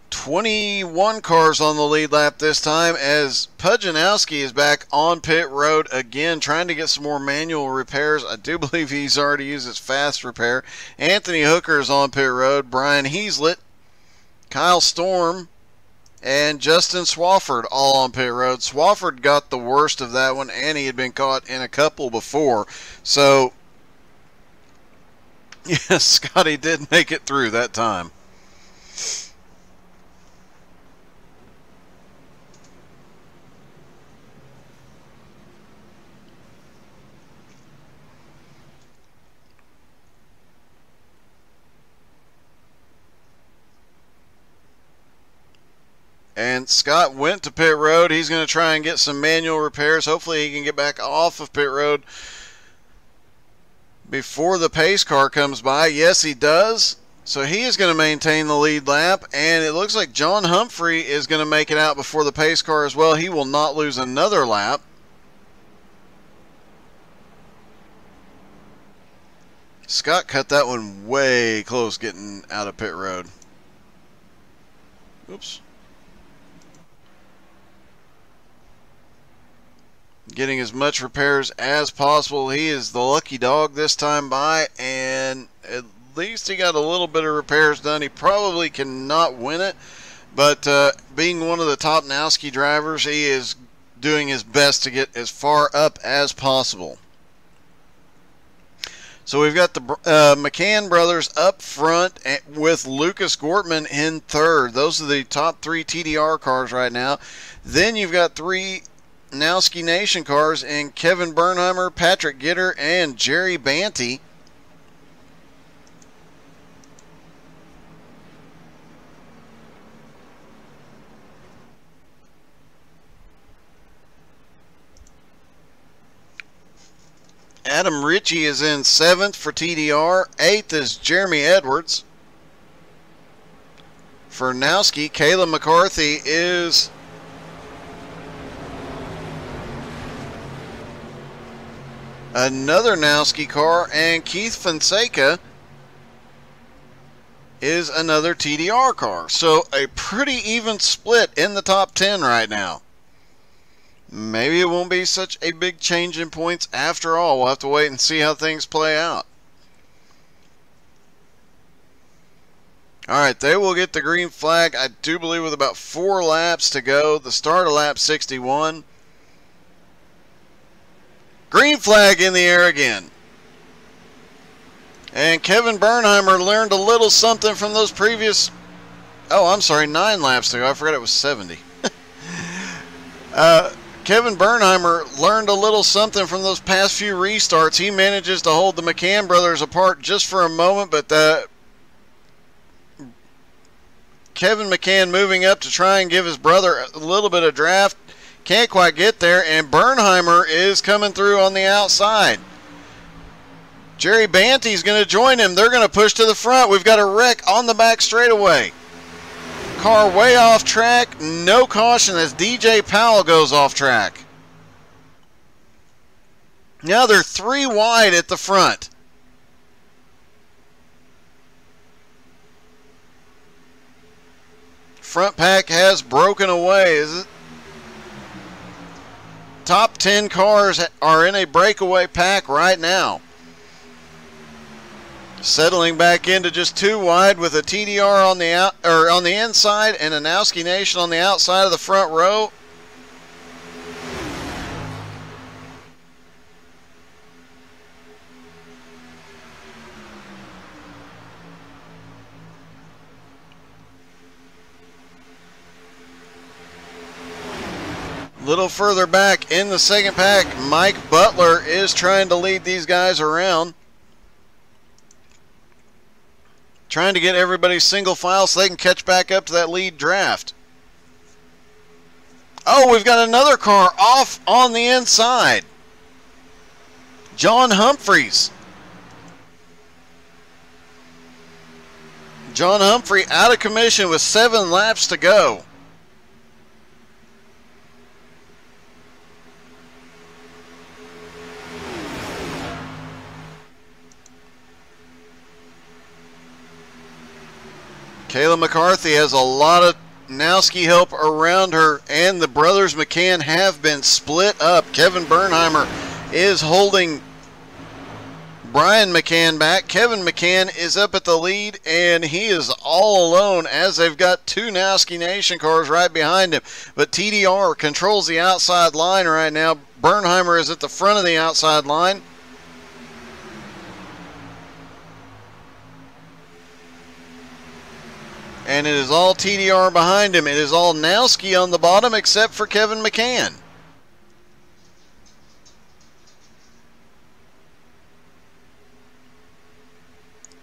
21 cars on the lead lap this time, as Nowski is back on pit road again, trying to get some more manual repairs. I do believe he's already used his fast repair. Anthony Hooker is on pit road. Brian Heaslett, Kyle Storm, and Justin Swafford all on pit road. Swafford got the worst of that one, and he had been caught in a couple before. So, yes, Scotty did make it through that time. And Scott went to pit road. He's going to try and get some manual repairs. Hopefully he can get back off of pit road before the pace car comes by. Yes, he does. So he is going to maintain the lead lap. And it looks like John Humphrey is going to make it out before the pace car as well. He will not lose another lap. Scott cut that one way close getting out of pit road. Oops. Getting as much repairs as possible. He is the lucky dog this time by, and at least he got a little bit of repairs done. He probably cannot win it, but being one of the top Nowski drivers, he is doing his best to get as far up as possible. So we've got the McCann brothers up front with Lucas Gortman in third. Those are the top 3 TDR cars right now. Then you've got 3 Nowski Nation cars in Kevin Bernheimer, Patrick Gitter, and Jerry Banty. Adam Ritchie is in 7th for TDR. 8th is Jeremy Edwards. For Nowski, Kayla McCarthy is another Nowski car, and Keith Fonseca is another TDR car. So a pretty even split in the top 10 right now. Maybe it won't be such a big change in points after all. We'll have to wait and see how things play out. Alright, they will get the green flag, I do believe, with about 4 laps to go. The start of lap 61. Green flag in the air again. And Kevin Bernheimer learned a little something from those previous... Oh, I'm sorry, 9 laps to go. I forgot it was 70. Kevin Bernheimer learned a little something from those past few restarts. He manages to hold the McCann brothers apart just for a moment, but Kevin McCann moving up to try and give his brother a little bit of draft. Can't quite get there, and Bernheimer is coming through on the outside. Jerry Banty's going to join him. They're going to push to the front. We've got a wreck on the back straightaway. Car way off track. No caution as DJ Powell goes off track. Now they're 3 wide at the front. Front pack has broken away. Is it? Top 10 cars are in a breakaway pack right now. Settling back into just 2 wide with a TDR on the inside and a Nowski Nation on the outside of the front row. Little further back in the second pack, Mike Butler is trying to lead these guys around. trying to get everybody single file so they can catch back up to that lead draft. Oh, we've got another car off on the inside. John Humphreys. John Humphrey out of commission with 7 laps to go. Kayla McCarthy has a lot of Nowski help around her, and the brothers McCann have been split up. Kevin Bernheimer is holding Brian McCann back. Kevin McCann is up at the lead, and he is all alone as they've got 2 Nowski Nation cars right behind him. But TDR controls the outside line right now. Bernheimer is at the front of the outside line. And it is all TDR behind him. It is all Nowski on the bottom except for Kevin McCann.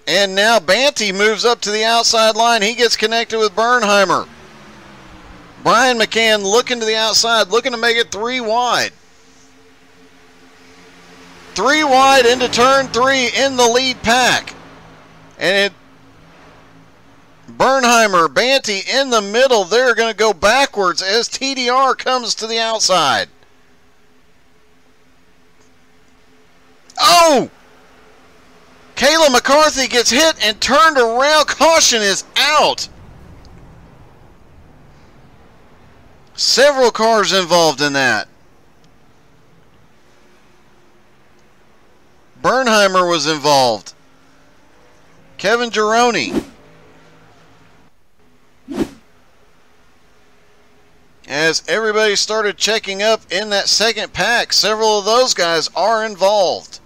And now Banty moves up to the outside line. He gets connected with Bernheimer. Brian McCann looking to the outside, looking to make it 3 wide. 3 wide into turn 3 in the lead pack. And Bernheimer, Banty in the middle. They're going to go backwards as TDR comes to the outside. Oh! Kayla McCarthy gets hit and turned around. Caution is out. Several cars involved in that. Bernheimer was involved. Kevin Gironi. As everybody started checking up in that second pack, several of those guys are involved.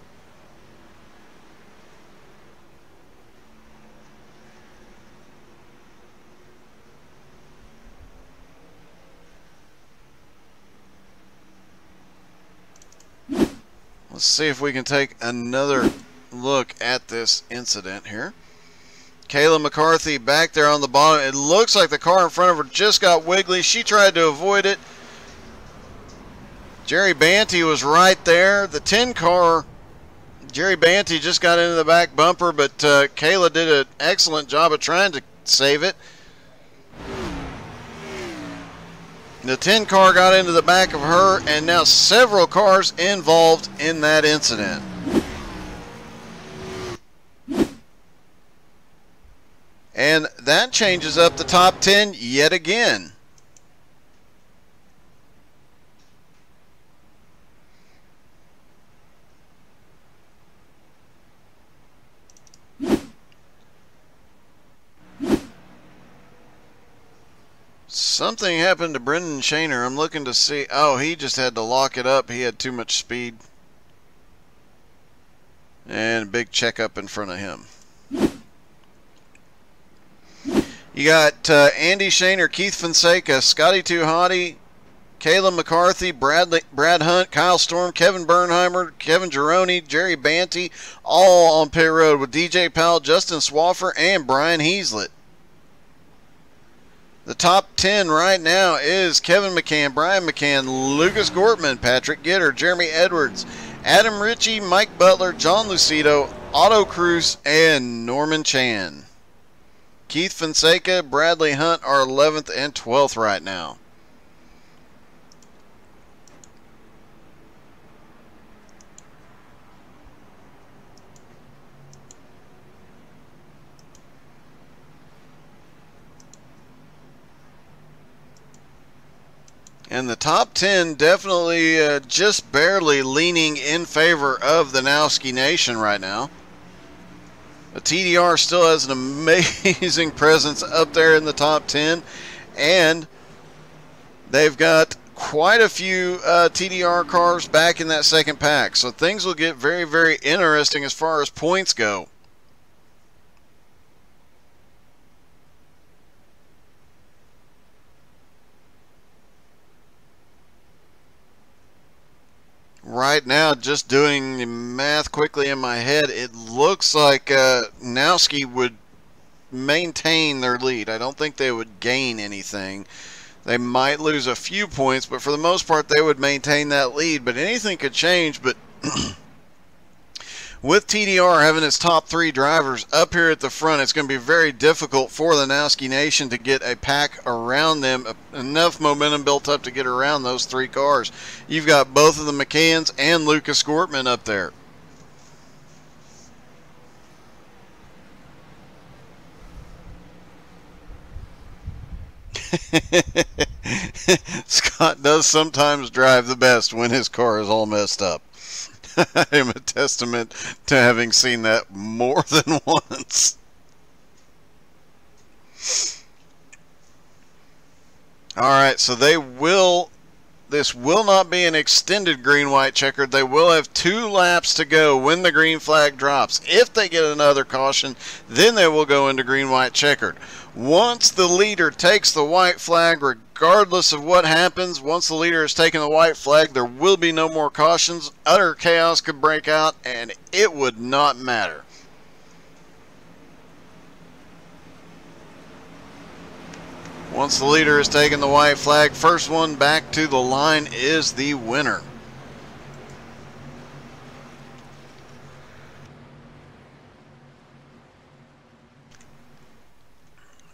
Let's see if we can take another look at this incident here. Kayla McCarthy back there on the bottom. It looks like the car in front of her just got wiggly. She tried to avoid it. Jerry Banty was right there. The 10 car, Jerry Banty just got into the back bumper, but Kayla did an excellent job of trying to save it. The 10 car got into the back of her, and now several cars involved in that incident. And that changes up the top 10 yet again. Something happened to Brendan Shaner. I'm looking to see. Oh, he just had to lock it up. He had too much speed. And a big checkup in front of him. You got Andy Shaner, Keith Fonseca, Scotty Too Hottie, Kayla McCarthy, Brad Hunt, Kyle Storm, Kevin Bernheimer, Kevin Gironi, Jerry Banty, all on pit road with DJ Powell, Justin Swaffer, and Brian Heaslett. The top 10 right now is Kevin McCann, Brian McCann, Lucas Gortman, Patrick Gitter, Jeremy Edwards, Adam Ritchie, Mike Butler, John Lucido, Otto Cruz, and Norman Chan. Keith Fonseca, Bradley Hunt are 11th and 12th right now. And the top 10 definitely just barely leaning in favor of the Nowski Nation right now. The TDR still has an amazing presence up there in the top 10. And they've got quite a few TDR cars back in that second pack. So things will get very, very interesting as far as points go. Right now, just doing the math quickly in my head, it looks like Nowski would maintain their lead. I don't think they would gain anything. They might lose a few points, but for the most part, they would maintain that lead. But anything could change. But with TDR having its top 3 drivers up here at the front, it's going to be very difficult for the Nowski Nation to get a pack around them, enough momentum built up to get around those 3 cars. You've got both of the McCanns and Lucas Gortman up there. Scott does sometimes drive the best when his car is all messed up. I am a testament to having seen that more than once. Alright, so this will not be an extended green-white checkered. They will have 2 laps to go when the green flag drops. If they get another caution, then they will go into green-white checkered. Once the leader takes the white flag, regardless of what happens, once the leader has taken the white flag, there will be no more cautions. Utter chaos could break out, and it would not matter. Once the leader has taken the white flag, first one back to the line is the winner.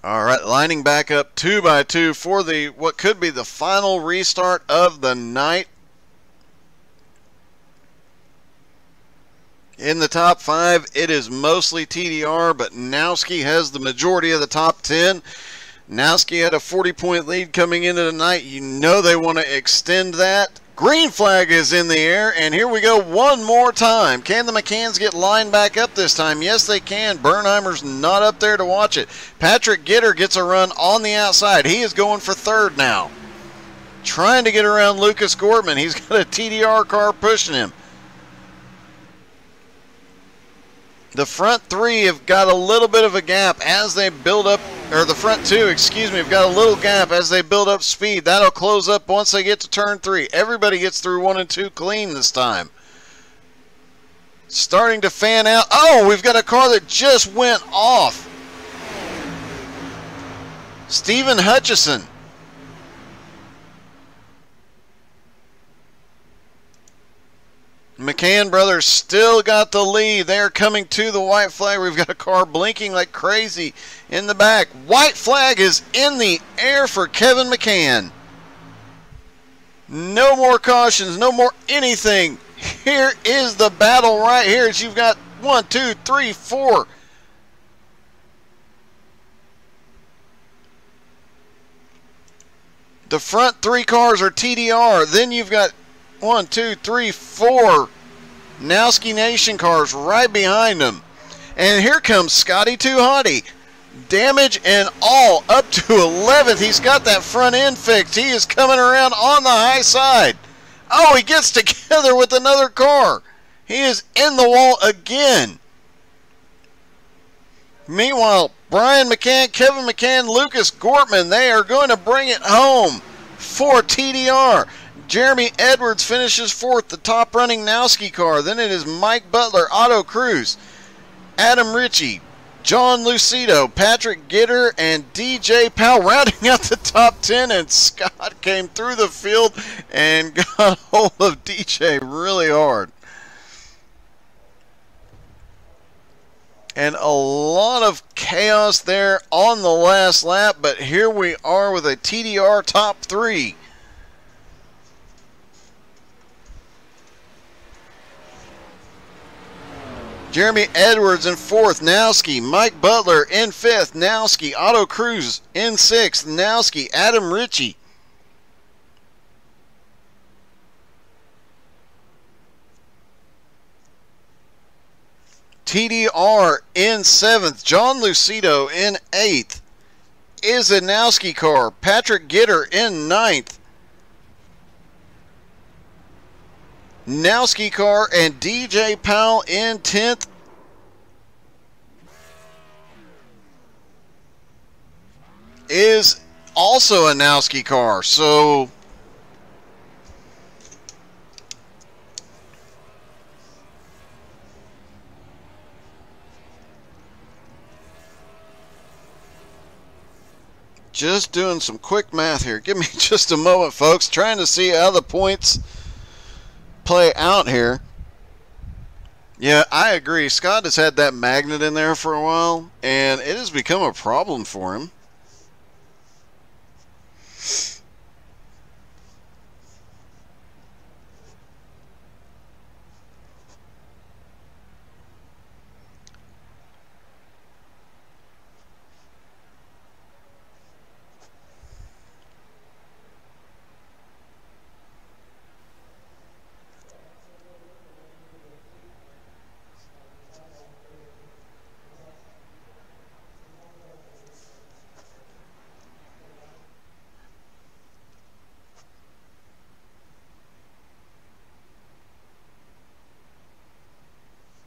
All right, lining back up 2 by 2 for what could be the final restart of the night. In the top 5, it is mostly TDR, but Nowski has the majority of the top 10. Nowski had a 40-point lead coming into the night. You know they want to extend that. Green flag is in the air, and here we go one more time. Can the McCanns get lined back up this time? Yes, they can. Bernheimer's not up there to watch it. Patrick Gitter gets a run on the outside. He is going for 3rd now. Trying to get around Lucas Gortman. He's got a TDR car pushing him. The front 3 have got a little bit of a gap as they build up, or the front 2, excuse me, have got a little gap as they build up speed. That'll close up once they get to turn 3. Everybody gets through 1 and 2 clean this time. Starting to fan out. Oh, we've got a car that just went off. Stephen Hutchison. McCann brothers still got the lead. They're coming to the white flag. We've got a car blinking like crazy in the back. White flag is in the air for Kevin McCann. No more cautions, no more anything. Here is the battle right here. As you've got 1, 2, 3, 4. The front 3 cars are TDR. Then you've got 1, 2, 3, 4 Nowski Nation cars right behind them. And here comes Scotty Too Hottie. Damage and all up to 11th. He's got that front end fixed. He is coming around on the high side. Oh, he gets together with another car. He is in the wall again. Meanwhile, Brian McCann, Kevin McCann, Lucas Gortman, they are going to bring it home for TDR. Jeremy Edwards finishes 4th, the top running Nowski car. Then it is Mike Butler, Otto Cruz, Adam Ritchie, John Lucido, Patrick Gitter, and DJ Powell rounding out the top 10. And Scott came through the field and got hold of DJ really hard. And a lot of chaos there on the last lap, but here we are with a TDR top 3. Jeremy Edwards in 4th, Nowski. Mike Butler in 5th, Nowski. Otto Cruz in 6th, Nowski. Adam Ritchie. TDR in 7th, John Lucido in 8th. Is a Nowski car. Patrick Gitter in 9th. Nowski car and DJ Powell in 10th. Is also a Nowski car. So Just doing some quick math here. Give me just a moment, folks. Trying to see how the points play out here. Yeah, I agree. Scott has had that magnet in there for a while, and it has become a problem for him.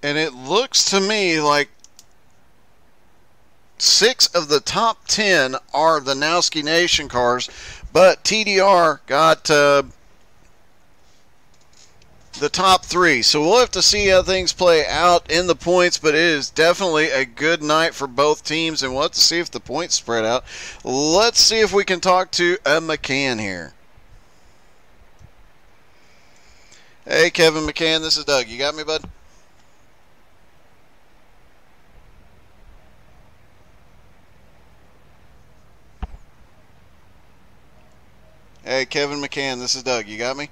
And it looks to me like 6 of the top 10 are the Nowski Nation cars, but TDR got the top 3. So we'll have to see how things play out in the points, but it is definitely a good night for both teams, and we'll have to see if the points spread out. Let's see if we can talk to a McCann here. Hey, Kevin McCann, this is Doug. You got me, bud? Hey, Kevin McCann, this is Doug. You got me?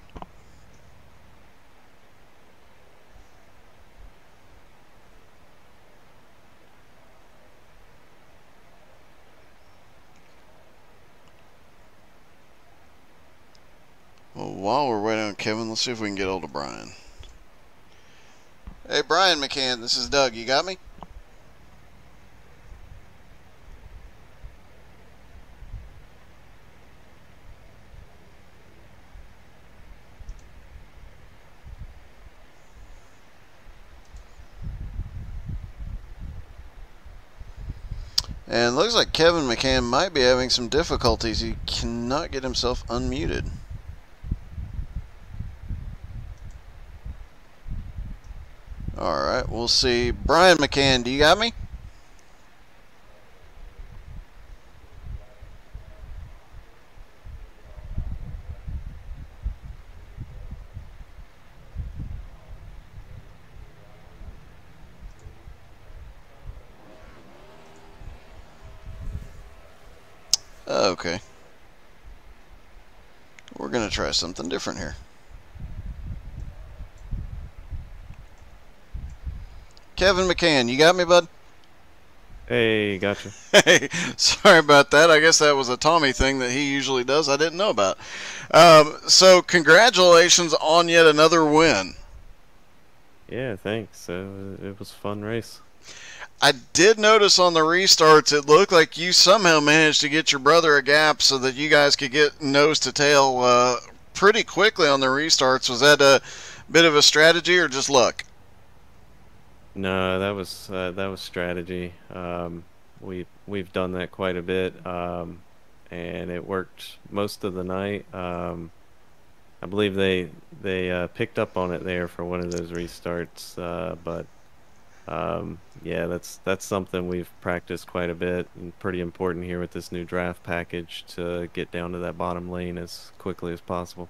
Well, while we're waiting on Kevin, let's see if we can get hold of Brian. Hey, Brian McCann, this is Doug. You got me? And it looks like Kevin McCann might be having some difficulties. He cannot get himself unmuted. Alright, we'll see. Brian McCann, do you got me? Okay. We're going to try something different here. Kevin McCann, you got me, bud? Hey, gotcha. Hey, sorry about that. I guess that was a Tommy thing that he usually does I didn't know about. So congratulations on yet another win. Yeah, thanks. It was a fun race. I did notice on the restarts it looked like you somehow managed to get your brother a gap so that you guys could get nose to tail pretty quickly on the restarts. Was that a bit of a strategy or just luck? No, that was strategy. We've done that quite a bit, and it worked most of the night. I believe they picked up on it there for one of those restarts, but yeah, that's something we've practiced quite a bit, and pretty important here with this new draft package to get down to that bottom lane as quickly as possible.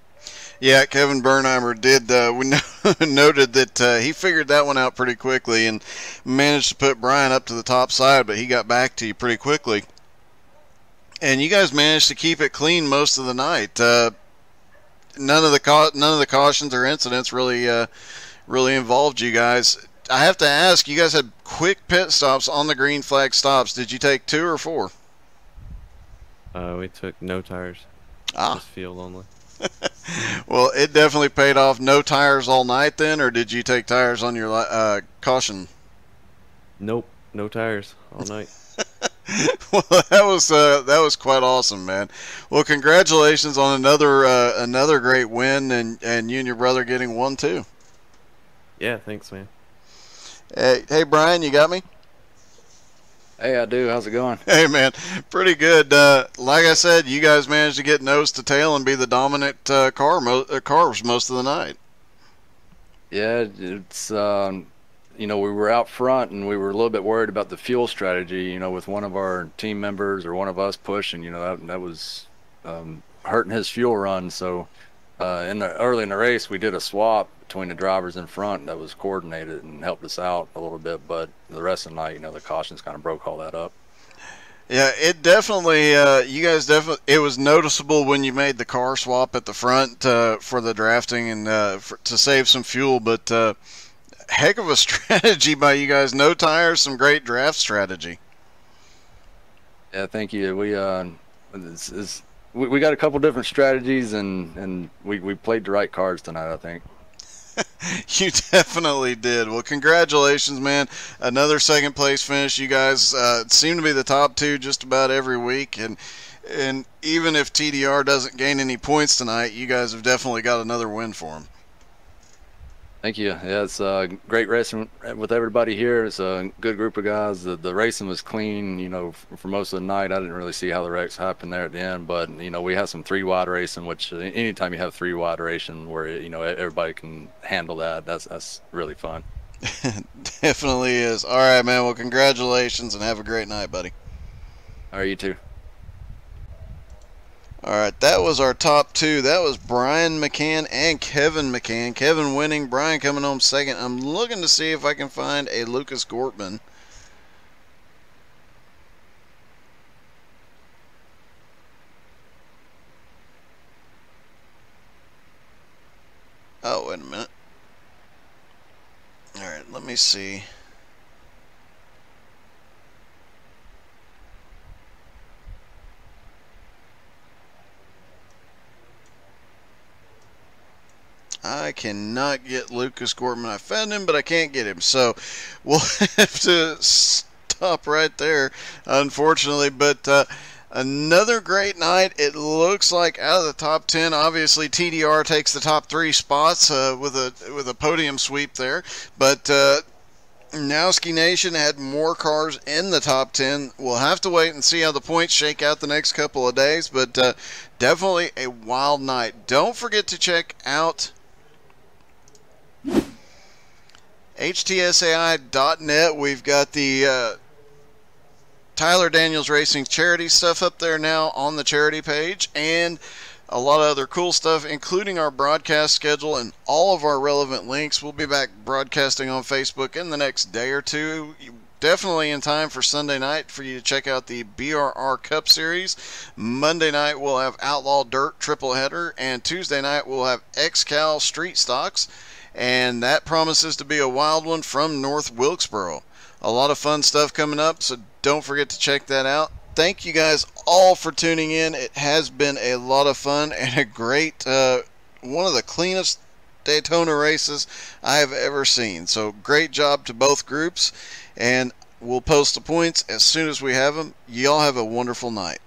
Yeah, Kevin Bernheimer did. We noted that he figured that one out pretty quickly and managed to put Brian up to the top side, but he got back to you pretty quickly. And you guys managed to keep it clean most of the night. None of the cautions or incidents really involved you guys. I have to ask, you guys had quick pit stops on the green flag stops. Did you take 2 or 4? We took no tires. Just field only. Well, it definitely paid off. No tires all night then, or did you take tires on your caution? Nope, no tires all night. Well, that was quite awesome, man. Well, congratulations on another great win, and you and your brother getting one too. Yeah, thanks, man. Hey, Brian, you got me? Hey, I do. How's it going? Hey, man, pretty good. Like I said, you guys managed to get nose to tail and be the dominant cars most of the night. Yeah, it's we were out front and we were a little bit worried about the fuel strategy, with one of our team members or one of us pushing, that was hurting his fuel run. So early in the race, we did a swap between the drivers in front that was coordinated and helped us out a little bit. But the rest of the night, the cautions kind of broke all that up. Yeah, it definitely, you guys definitely, it was noticeable when you made the car swap at the front for the drafting and to save some fuel, but heck of a strategy by you guys. No tires, some great draft strategy. Yeah, thank you. We we got a couple different strategies, and we played the right cards tonight, I think. You definitely did. Well, congratulations, man. Another second place finish. You guys seem to be the top two just about every week, and even if TDR doesn't gain any points tonight, you guys have definitely got another win for them. Thank you. Yeah, it's great racing with everybody here. It's a good group of guys. The racing was clean, for most of the night. I didn't really see how the wrecks happened there at the end, but, we had some 3-wide racing, which anytime you have 3-wide racing where, everybody can handle that, that's really fun. Definitely is. All right, man. Well, congratulations and have a great night, buddy. All right, you too. All right, that was our top two. That was Brian McCann and Kevin McCann. Kevin winning, Brian coming home second. I'm looking to see if I can find a Lucas Gortman. Oh, wait a minute. All right, let me see. I cannot get Lucas Gortman. I found him, but I can't get him. So we'll have to stop right there, unfortunately. But another great night. It looks like out of the top 10, obviously TDR takes the top 3 spots with a podium sweep there. But Nowski Nation had more cars in the top 10. We'll have to wait and see how the points shake out the next couple of days. But definitely a wild night. Don't forget to check out HTSAI.net. We've got the Tyler Daniels Racing charity stuff up there now on the charity page, and a lot of other cool stuff, including our broadcast schedule and all of our relevant links. We'll be back broadcasting on Facebook in the next day or two. Definitely in time for Sunday night for you to check out the BRR Cup Series. Monday night we'll have Outlaw Dirt triple header, and Tuesday night we'll have XCal Street Stocks. And that promises to be a wild one from North Wilkesboro. A lot of fun stuff coming up, so don't forget to check that out. Thank you guys all for tuning in. It has been a lot of fun and a great, one of the cleanest Daytona races I have ever seen. So great job to both groups, and we'll post the points as soon as we have them. Y'all have a wonderful night.